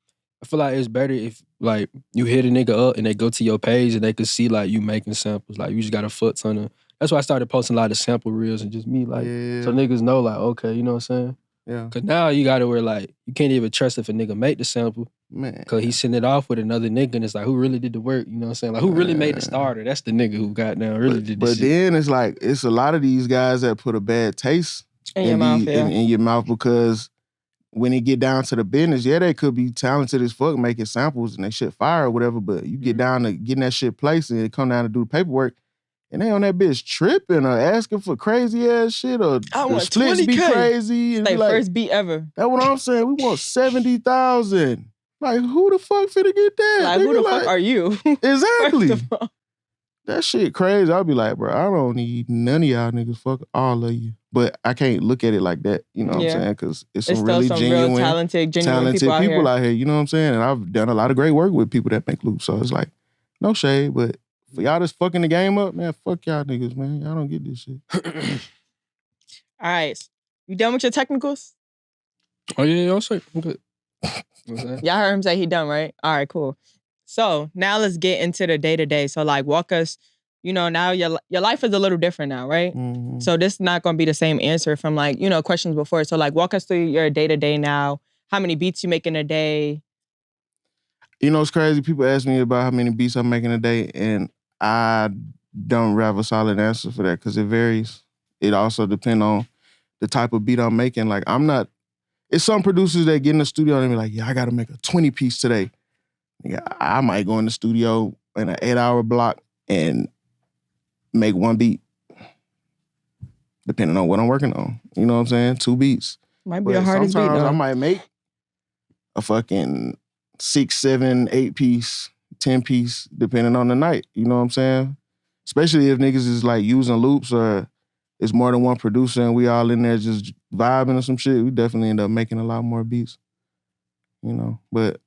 I feel like it's better if, like, you hit a nigga up and they go to your page and they can see, like, you making samples. Like, you just got a foot ton of... That's why I started posting a lot of sample reels and just me, like, so niggas know, like, okay, you know what I'm saying? Yeah. Because now you got to where, like, you can't even trust if a nigga make the sample. Man. Because he sent it off with another nigga and it's like, who really did the work? You know what I'm saying? Like, who really made the starter? That's the nigga who got down, really did the shit. But then it's like, it's a lot of these guys that put a bad taste in your mouth because when it get down to the business, they could be talented as fuck making samples and they shit fire or whatever, but you get down to getting that shit placed and it come down to do the paperwork and they on that bitch tripping or asking for crazy ass shit or the splits be crazy. And like, like, first beat ever. That's what I'm saying. We want 70,000. Like, who the fuck finna get that? Like, who the fuck are you? Exactly. That shit crazy. I'll be like, bro, I don't need none of y'all niggas. Fuck all of you. But I can't look at it like that. You know what I'm saying? Because it's some really genuine, real talented people out here. You know what I'm saying? And I've done a lot of great work with people that make loops. So it's like, no shade, but for y'all just fucking the game up, man, fuck y'all niggas, man. Y'all don't get this shit. All right. You done with your technicals? Oh, yeah, I'm straight. I'm good. Y'all heard him say he done, right? All right, cool. So now let's get into the day-to-day. So, like, walk us now your life is a little different now, right? Mm-hmm. So this is not going to be the same answer from like, questions before. So like walk us through your day-to-day now. How many beats you make in a day? It's crazy. People ask me about how many beats I'm making a day, and I don't have a solid answer for that because it varies. It also depends on the type of beat I'm making. Like it's some producers that get in the studio and be like, yeah, I got to make a 20-piece today. Yeah, I might go in the studio in an 8-hour block and make one beat, depending on what I'm working on. You know what I'm saying? 2 beats. Might be the hardest beat, sometimes though. I might make a fucking 6, 7, 8-piece, 10-piece, depending on the night. You know what I'm saying? Especially if niggas is like using loops or it's more than one producer and we all in there just vibing or some shit, we definitely end up making a lot more beats. But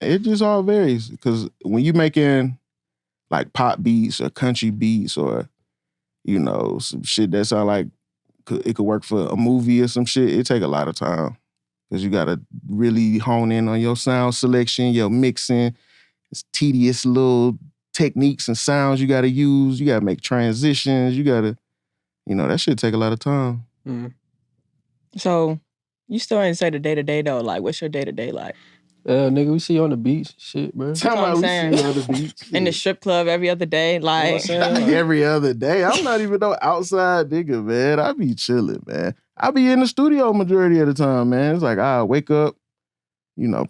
it just all varies. Because when you making like pop beats or country beats or, some shit that sound like it could work for a movie or some shit, it take a lot of time. Because you got to really hone in on your sound selection, your mixing. It's tedious little techniques and sounds you got to use. You got to make transitions. You got to, that shit take a lot of time. Mm. So you still ain't say the day-to-day, though. Like, what's your day-to-day like? Nigga, we see you on the beach, shit, bro. That's what I'm saying. We see you on the beach. In the strip club every other day, like. Every other day. I'm not even no outside nigga, man. I be chilling, man. I be in the studio majority of the time, man. It's like I wake up,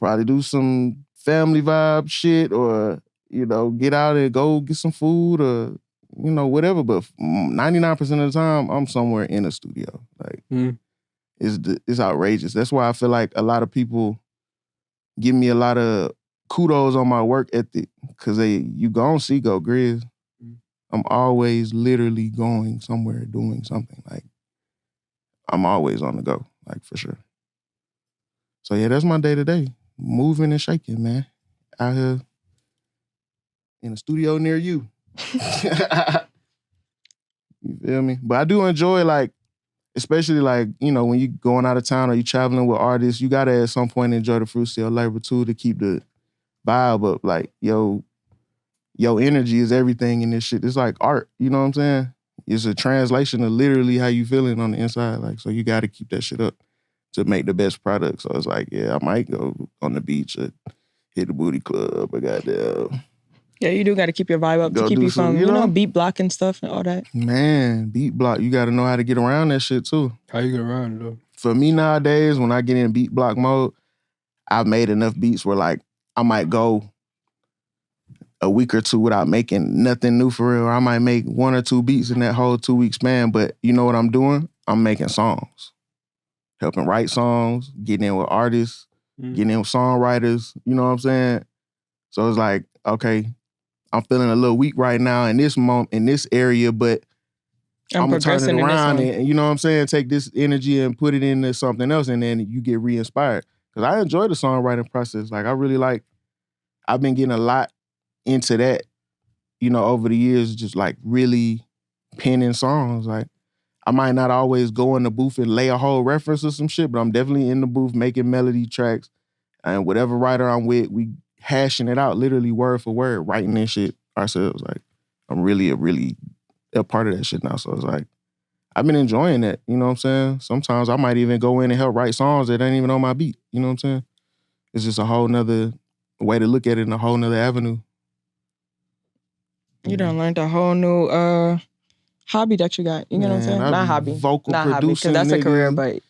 probably do some family vibe shit or, get out and go get some food or, whatever. But 99% of the time, I'm somewhere in a studio. Like, it's outrageous. That's why I feel like a lot of people give me a lot of kudos on my work ethic because you gon' see go Grizz. I'm always literally going somewhere doing something. Like, I'm always on the go, like, for sure. So, yeah, that's my day-to-day. Moving and shaking, man. Out here in a studio near you. You feel me? But I do enjoy, like, especially, like, when you going out of town or you traveling with artists, you got to at some point enjoy the fruits of your labor, too, to keep the vibe up. Like, your energy is everything in this shit. It's like art, you know what I'm saying? It's a translation of literally how you feeling on the inside. Like, so you got to keep that shit up to make the best product. So it's like, yeah, I might go on the beach or hit the booty club or goddamn. Yeah, you do got to keep your vibe up to keep you from, beat block and stuff and all that. Man, beat block, you got to know how to get around that shit too. How you get around it though? For me nowadays, when I get in beat block mode, I've made enough beats where like I might go a week or two without making nothing new for real. Or I might make 1 or 2 beats in that whole 2-week span. But you know what I'm doing? I'm making songs. Helping write songs, getting in with artists, getting in with songwriters. You know what I'm saying? So it's like, okay, I'm feeling a little weak right now in this moment, in this area, but I'm gonna turn it around and you know what I'm saying? Take this energy and put it into something else, and then you get re-inspired. Because I enjoy the songwriting process. Like, I've been getting a lot into that, over the years, just like really penning songs. Like, I might not always go in the booth and lay a whole reference or some shit, but I'm definitely in the booth making melody tracks. And whatever writer I'm with, we hashing it out, literally word for word, writing that shit ourselves. Like, I'm really a part of that shit now. So it's like, I've been enjoying that, you know what I'm saying? Sometimes I might even go in and help write songs that ain't even on my beat, you know what I'm saying? It's just a whole nother way to look at it and a whole nother avenue. You done learned a whole new hobby that you got. You know what I'm saying? Not hobby. Vocal not producing, because that's nigga. A career, but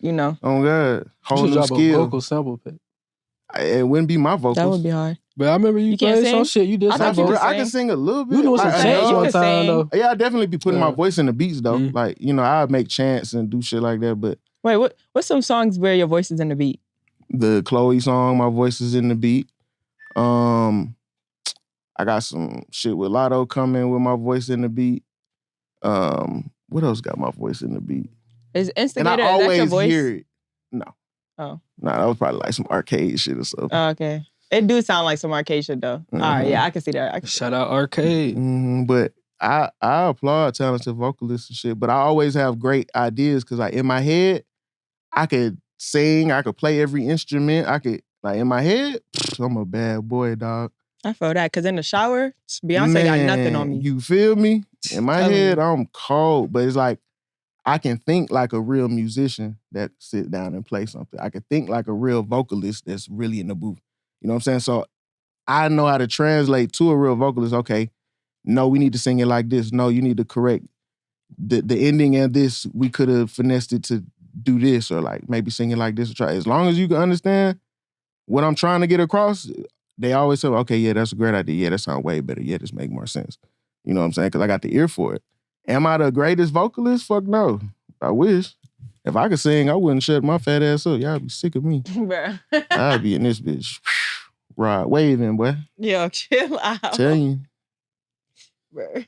Oh God. Whole new skill. A vocal sample pick. It wouldn't be my vocals. That would be hard. But I remember you played some shit. You did something. I can sing a little bit. You doing some chants one time though. Yeah, I definitely be putting my voice in the beats though. Like, I make chants and do shit like that. But wait, what's some songs where your voice is in the beat? The Chloe song, my voice is in the beat. I got some shit with Lotto coming with my voice in the beat. What else got my voice in the beat? Is Instigator, and I always is that your voice? hear it. No. Oh. No, that was probably like some arcade shit or something. Oh, okay. It do sound like some arcade shit though. All right, yeah, I can see that. Shout out arcade. But I applaud talented vocalists and shit, but I always have great ideas because like in my head, I could sing, I could play every instrument. I could, like in my head, I'm a bad boy, dog. I feel that, because in the shower, Beyonce got nothing on me. You feel me? In my Telling head, you. I'm cold, but it's like, I can think like a real musician that sit down and play something. I can think like a real vocalist that's really in the booth. You know what I'm saying? So I know how to translate to a real vocalist. Okay, no, we need to sing it like this. No, you need to correct the ending of this. We could have finessed it to do this, or like maybe sing it like this. Or try. As long as you can understand what I'm trying to get across, they always say, okay, yeah, that's a great idea. Yeah, that sounds way better. Yeah, this make more sense. You know what I'm saying? Because I got the ear for it. Am I the greatest vocalist? Fuck no. I wish. If I could sing, I wouldn't shut my fat ass up. Y'all be sick of me. Bruh. I'd be in this bitch. Rod waving, boy. Yo, chill out. Tell you. Bruh.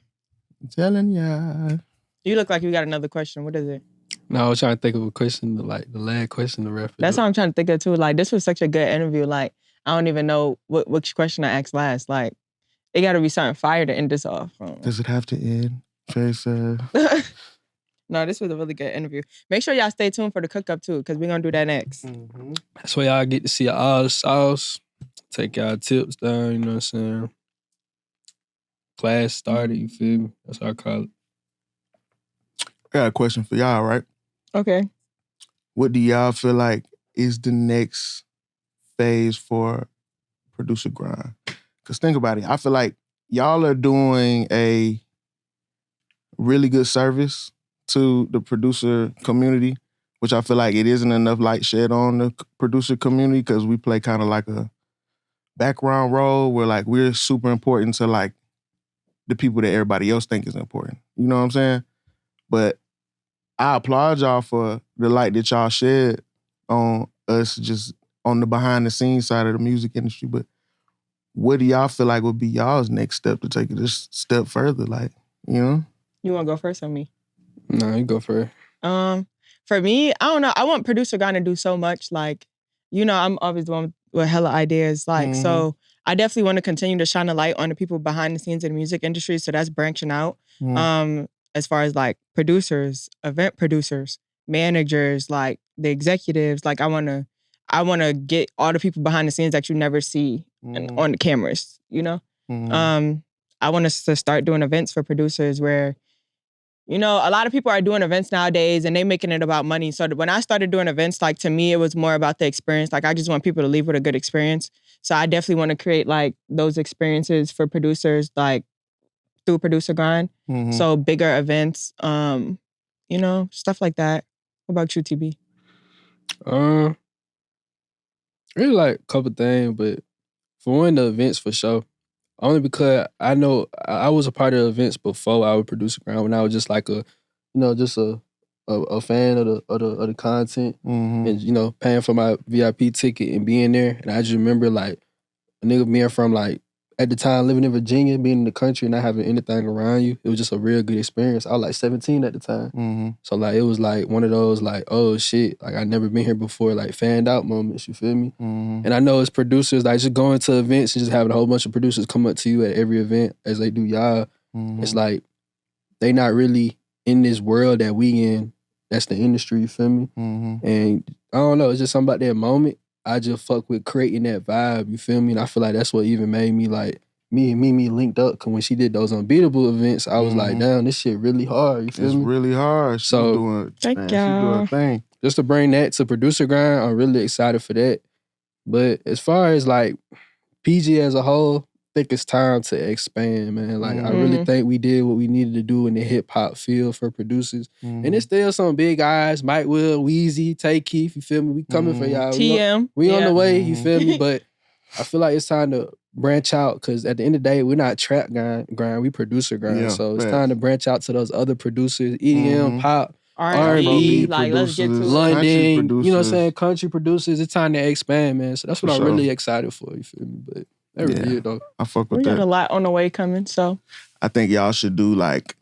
I'm telling ya. You look like you got another question. What is it? No, I was trying to think of a question, like the last question to wrap it That's up. what I'm trying to think of too. Like, this was such a good interview. Like, I don't even know which question I asked last. Like, it got to be something fire to end this off. Does it have to end? Face No, this was a really good interview. Make sure y'all stay tuned for the cook up too, because we're going to do that next. Mm-hmm. That's where y'all get to see all the sauce, take y'all tips down, you know what I'm saying? Class started, you feel me? That's what I call it. I got a question for y'all, right? Okay. What do y'all feel like is the next phase for Producer Grind? Because think about it. I feel like y'all are doing a really good service to the producer community, which I feel like it isn't enough light shed on the producer community because we play kind of like a background role where like we're super important to like the people that everybody else think is important. You know what I'm saying? But I applaud y'all for the light that y'all shed on us just on the behind the scenes side of the music industry. But what do y'all feel like would be y'all's next step to take it a step further? Like, you know? You want to go first or me? No, you go first. For me, I don't know. I want ProducerGrind to do so much. Like, you know, I'm always the one with hella ideas. Like, so I definitely want to continue to shine a light on the people behind the scenes in the music industry. So that's branching out. As far as like producers, event producers, managers, like the executives. Like, I want to get all the people behind the scenes that you never see on the cameras, you know? I want us to start doing events for producers where, you know, a lot of people are doing events nowadays and they making it about money. So when I started doing events, like to me, it was more about the experience. Like I just want people to leave with a good experience. So I definitely want to create like those experiences for producers, like through ProducerGrind. So bigger events, you know, stuff like that. What about you, TB? Really like a couple things, but for one, the events for sure. Only because I know I was a part of events before I would ProducerGrind when I was just like a, you know, just a fan of the content and, you know, paying for my VIP ticket and being there. And I just remember like a nigga being from like, at the time living in Virginia, being in the country and not having anything around you. It was just a real good experience. I was like 17 at the time. So like, it was like one of those like, oh shit, like I never been here before, like fanned out moments, you feel me? And I know as producers, like just going to events and just having a whole bunch of producers come up to you at every event as they do y'all, it's like, they not really in this world that we in. That's the industry, you feel me? And I don't know, it's just something about that moment. I just fuck with creating that vibe, you feel me? And I feel like that's what even made me like, me and Mimi linked up, because when she did those Unbeatable events, I was like, damn, this shit really hard, you feel me? It's really hard. She doing a thing. Just to bring that to ProducerGrind, I'm really excited for that. But as far as like PG as a whole, I think it's time to expand, man. Like, I really think we did what we needed to do in the hip-hop field for producers. And it's still some big guys, Mike Will, Weezy, Tay Keith, you feel me? We coming for y'all. TM. We on the way, you feel me? But I feel like it's time to branch out, because at the end of the day, we're not trap grind, we ProducerGrind. So it's time to branch out to those other producers, EDM, pop, R&B, like let's get to London, you know what I'm saying? Country producers. It's time to expand, man. So that's what I'm really excited for, you feel me? But that really it, though. I fuck with we that. got a lot on the way coming, so. I think y'all should do like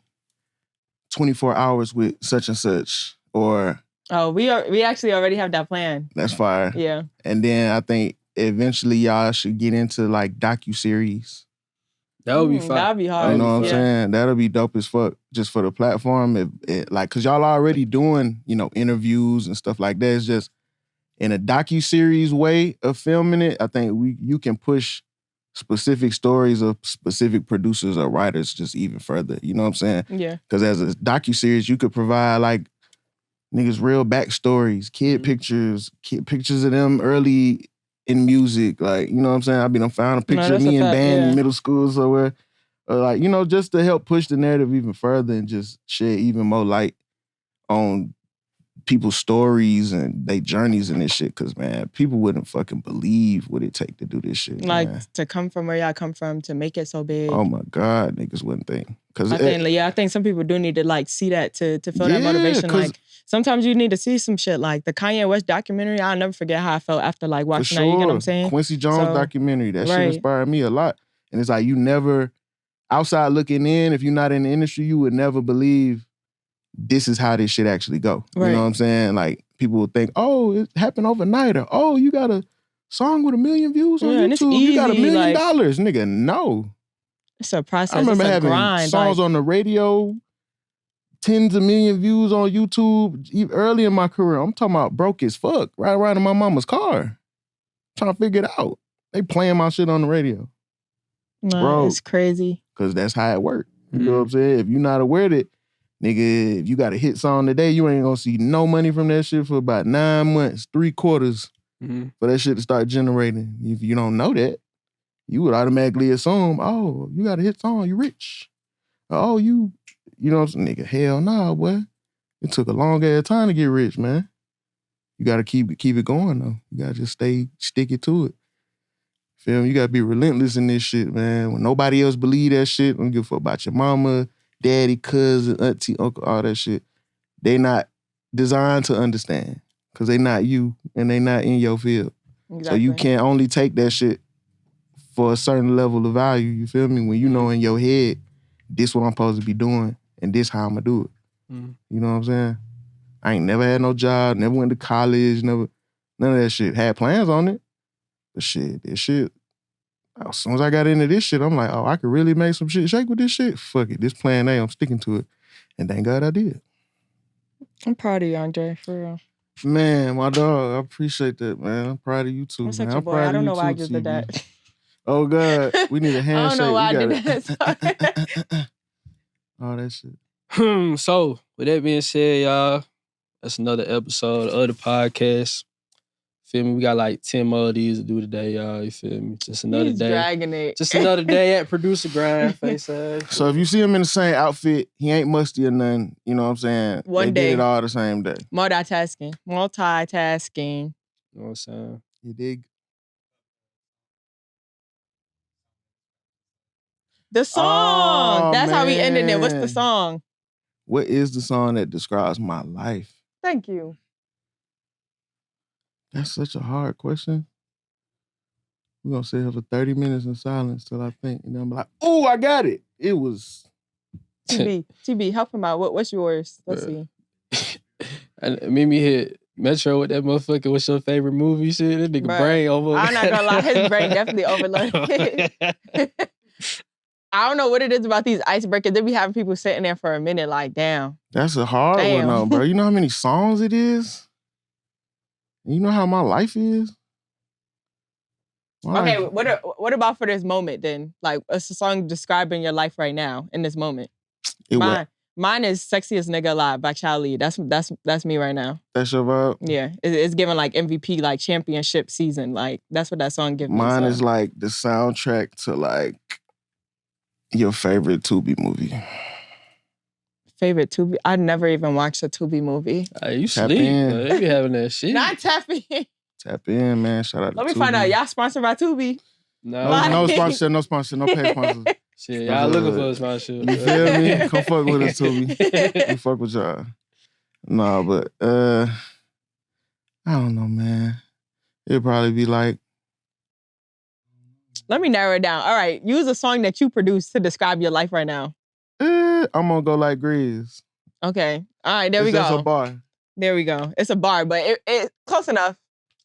24 hours with such and such, or... Oh, we actually already have that plan. That's fire. Yeah. And then I think eventually y'all should get into like docuseries. That would be fun. That would be hard. You know what I'm saying? That'll be dope as fuck just for the platform. Like, cause y'all already doing, you know, interviews and stuff like that. It's just in a docuseries way of filming it. I think you can push specific stories of specific producers or writers just even further. You know what I'm saying? Yeah. Because as a docuseries, you could provide like niggas real backstories, kid pictures of them early in music. Like, you know what I'm saying? I mean, I found a picture of me in band in middle school or somewhere. Like, you know, just to help push the narrative even further and just shed even more light on people's stories and their journeys and this shit. Cause man, people wouldn't fucking believe what it take to do this shit. Like man. to come from where y'all come from to make it so big. Oh my God, niggas wouldn't think. Cause I think some people do need to like see that to feel that motivation. Like sometimes you need to see some shit like the Kanye West documentary. I'll never forget how I felt after like watching that. You get what I'm saying? Quincy Jones documentary. That shit inspired me a lot. And it's like you never, outside looking in, if you're not in the industry, you would never believe this is how this shit actually go. Right. You know what I'm saying? Like people would think, oh, it happened overnight, or oh, you got a song with 1 million views on YouTube. You got $1 million. Nigga, no. It's a process. I remember having grind, songs on the radio, tens of million views on YouTube early in my career. I'm talking about broke as fuck, right around in my mama's car. Trying to figure it out. They playing my shit on the radio. No, bro, it's crazy. Because that's how it works. You know what I'm saying? If you're not aware of it, nigga, if you got a hit song today, you ain't gonna see no money from that shit for about 9 months, 3 quarters for that shit to start generating. If you don't know that, you would automatically assume, oh, you got a hit song, you rich. Oh, you know what I'm saying? Nigga, hell nah, boy. It took a long ass time to get rich, man. You gotta keep it going though. You gotta just stick it to it. Feel me? You gotta be relentless in this shit, man. When nobody else believe that shit, don't give a fuck about your mama, daddy, cousin, auntie, uncle, all that shit. They not designed to understand because they not you and they not in your field. Exactly. So you can only take that shit for a certain level of value, you feel me? When you know in your head, this what I'm supposed to be doing and this how I'm gonna do it. You know what I'm saying? I ain't never had no job, never went to college, none of that shit. Had plans on it, but shit, this shit, as soon as I got into this shit, I'm like, oh, I could really make some shit shake with this shit. Fuck it, this plan A, I'm sticking to it. And thank God I did. I'm proud of you, Andre, for real. Man, my dog, I appreciate that, man. I'm proud of you too, I'm man. I'm proud I don't know why I just did that. Oh, God, we need a handshake. I don't know why I did that. All that shit. So, with that being said, y'all, that's another episode of the podcast. Feel me? We got like 10 more of these to do today, y'all. You feel me? Just another day. Dragging it. Just another day at ProducerGrind, face ass. So if you see him in the same outfit, he ain't musty or nothing. You know what I'm saying? One day. Did it all the same day. Multitasking. You know what I'm saying? You dig? The song. Oh, That's how we ended it. What's the song? What is the song that describes my life? Thank you. That's such a hard question. We're going to sit here for 30 minutes in silence till I think. And then I'm like, oh, I got it. It was... TB, help him out. What's yours? Let's see. And Mimi hit Metro with that motherfucker. What's your favorite movie shit? That nigga brain over. I'm not gonna lie, his brain definitely overloaded. I don't know what it is about these icebreakers. They be having people sitting there for a minute like, damn. That's a hard one though, bro. You know how many songs it is? You know how my life is? Okay, what about for this moment then? Like, it's a song describing your life right now in this moment. Mine is Sexiest Nigga Alive by Charlie. That's me right now. That's your vibe? Yeah. It's giving like MVP, like championship season. Like, that's what that song gives me. Mine is like the soundtrack to like your favorite Tubi movie. Favorite Tubi? I never even watched a Tubi movie. You sleep. They be having that shit. Not tap in. Tap in, man. Shout out to Let me Tubi. find out. Y'all sponsored by Tubi? No sponsor, no paid sponsors. Shit, y'all looking for a sponsorship. You feel me? Come fuck with us, Tubi. We fuck with y'all. Nah, but I don't know, man. It'd probably be like... Let me narrow it down. All right, use a song that you produced to describe your life right now. I'm gonna go like Grizz. Okay. All right, there we go. That's a bar. There we go. It's a bar, but it close enough.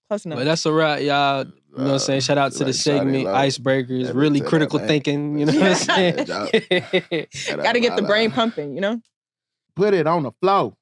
Close enough. But that's a wrap, y'all. You know what I'm saying? Shout out to the segment, Icebreakers, really critical thinking, you know what I'm saying? Gotta get the brain pumping, you know? Put it on the floor.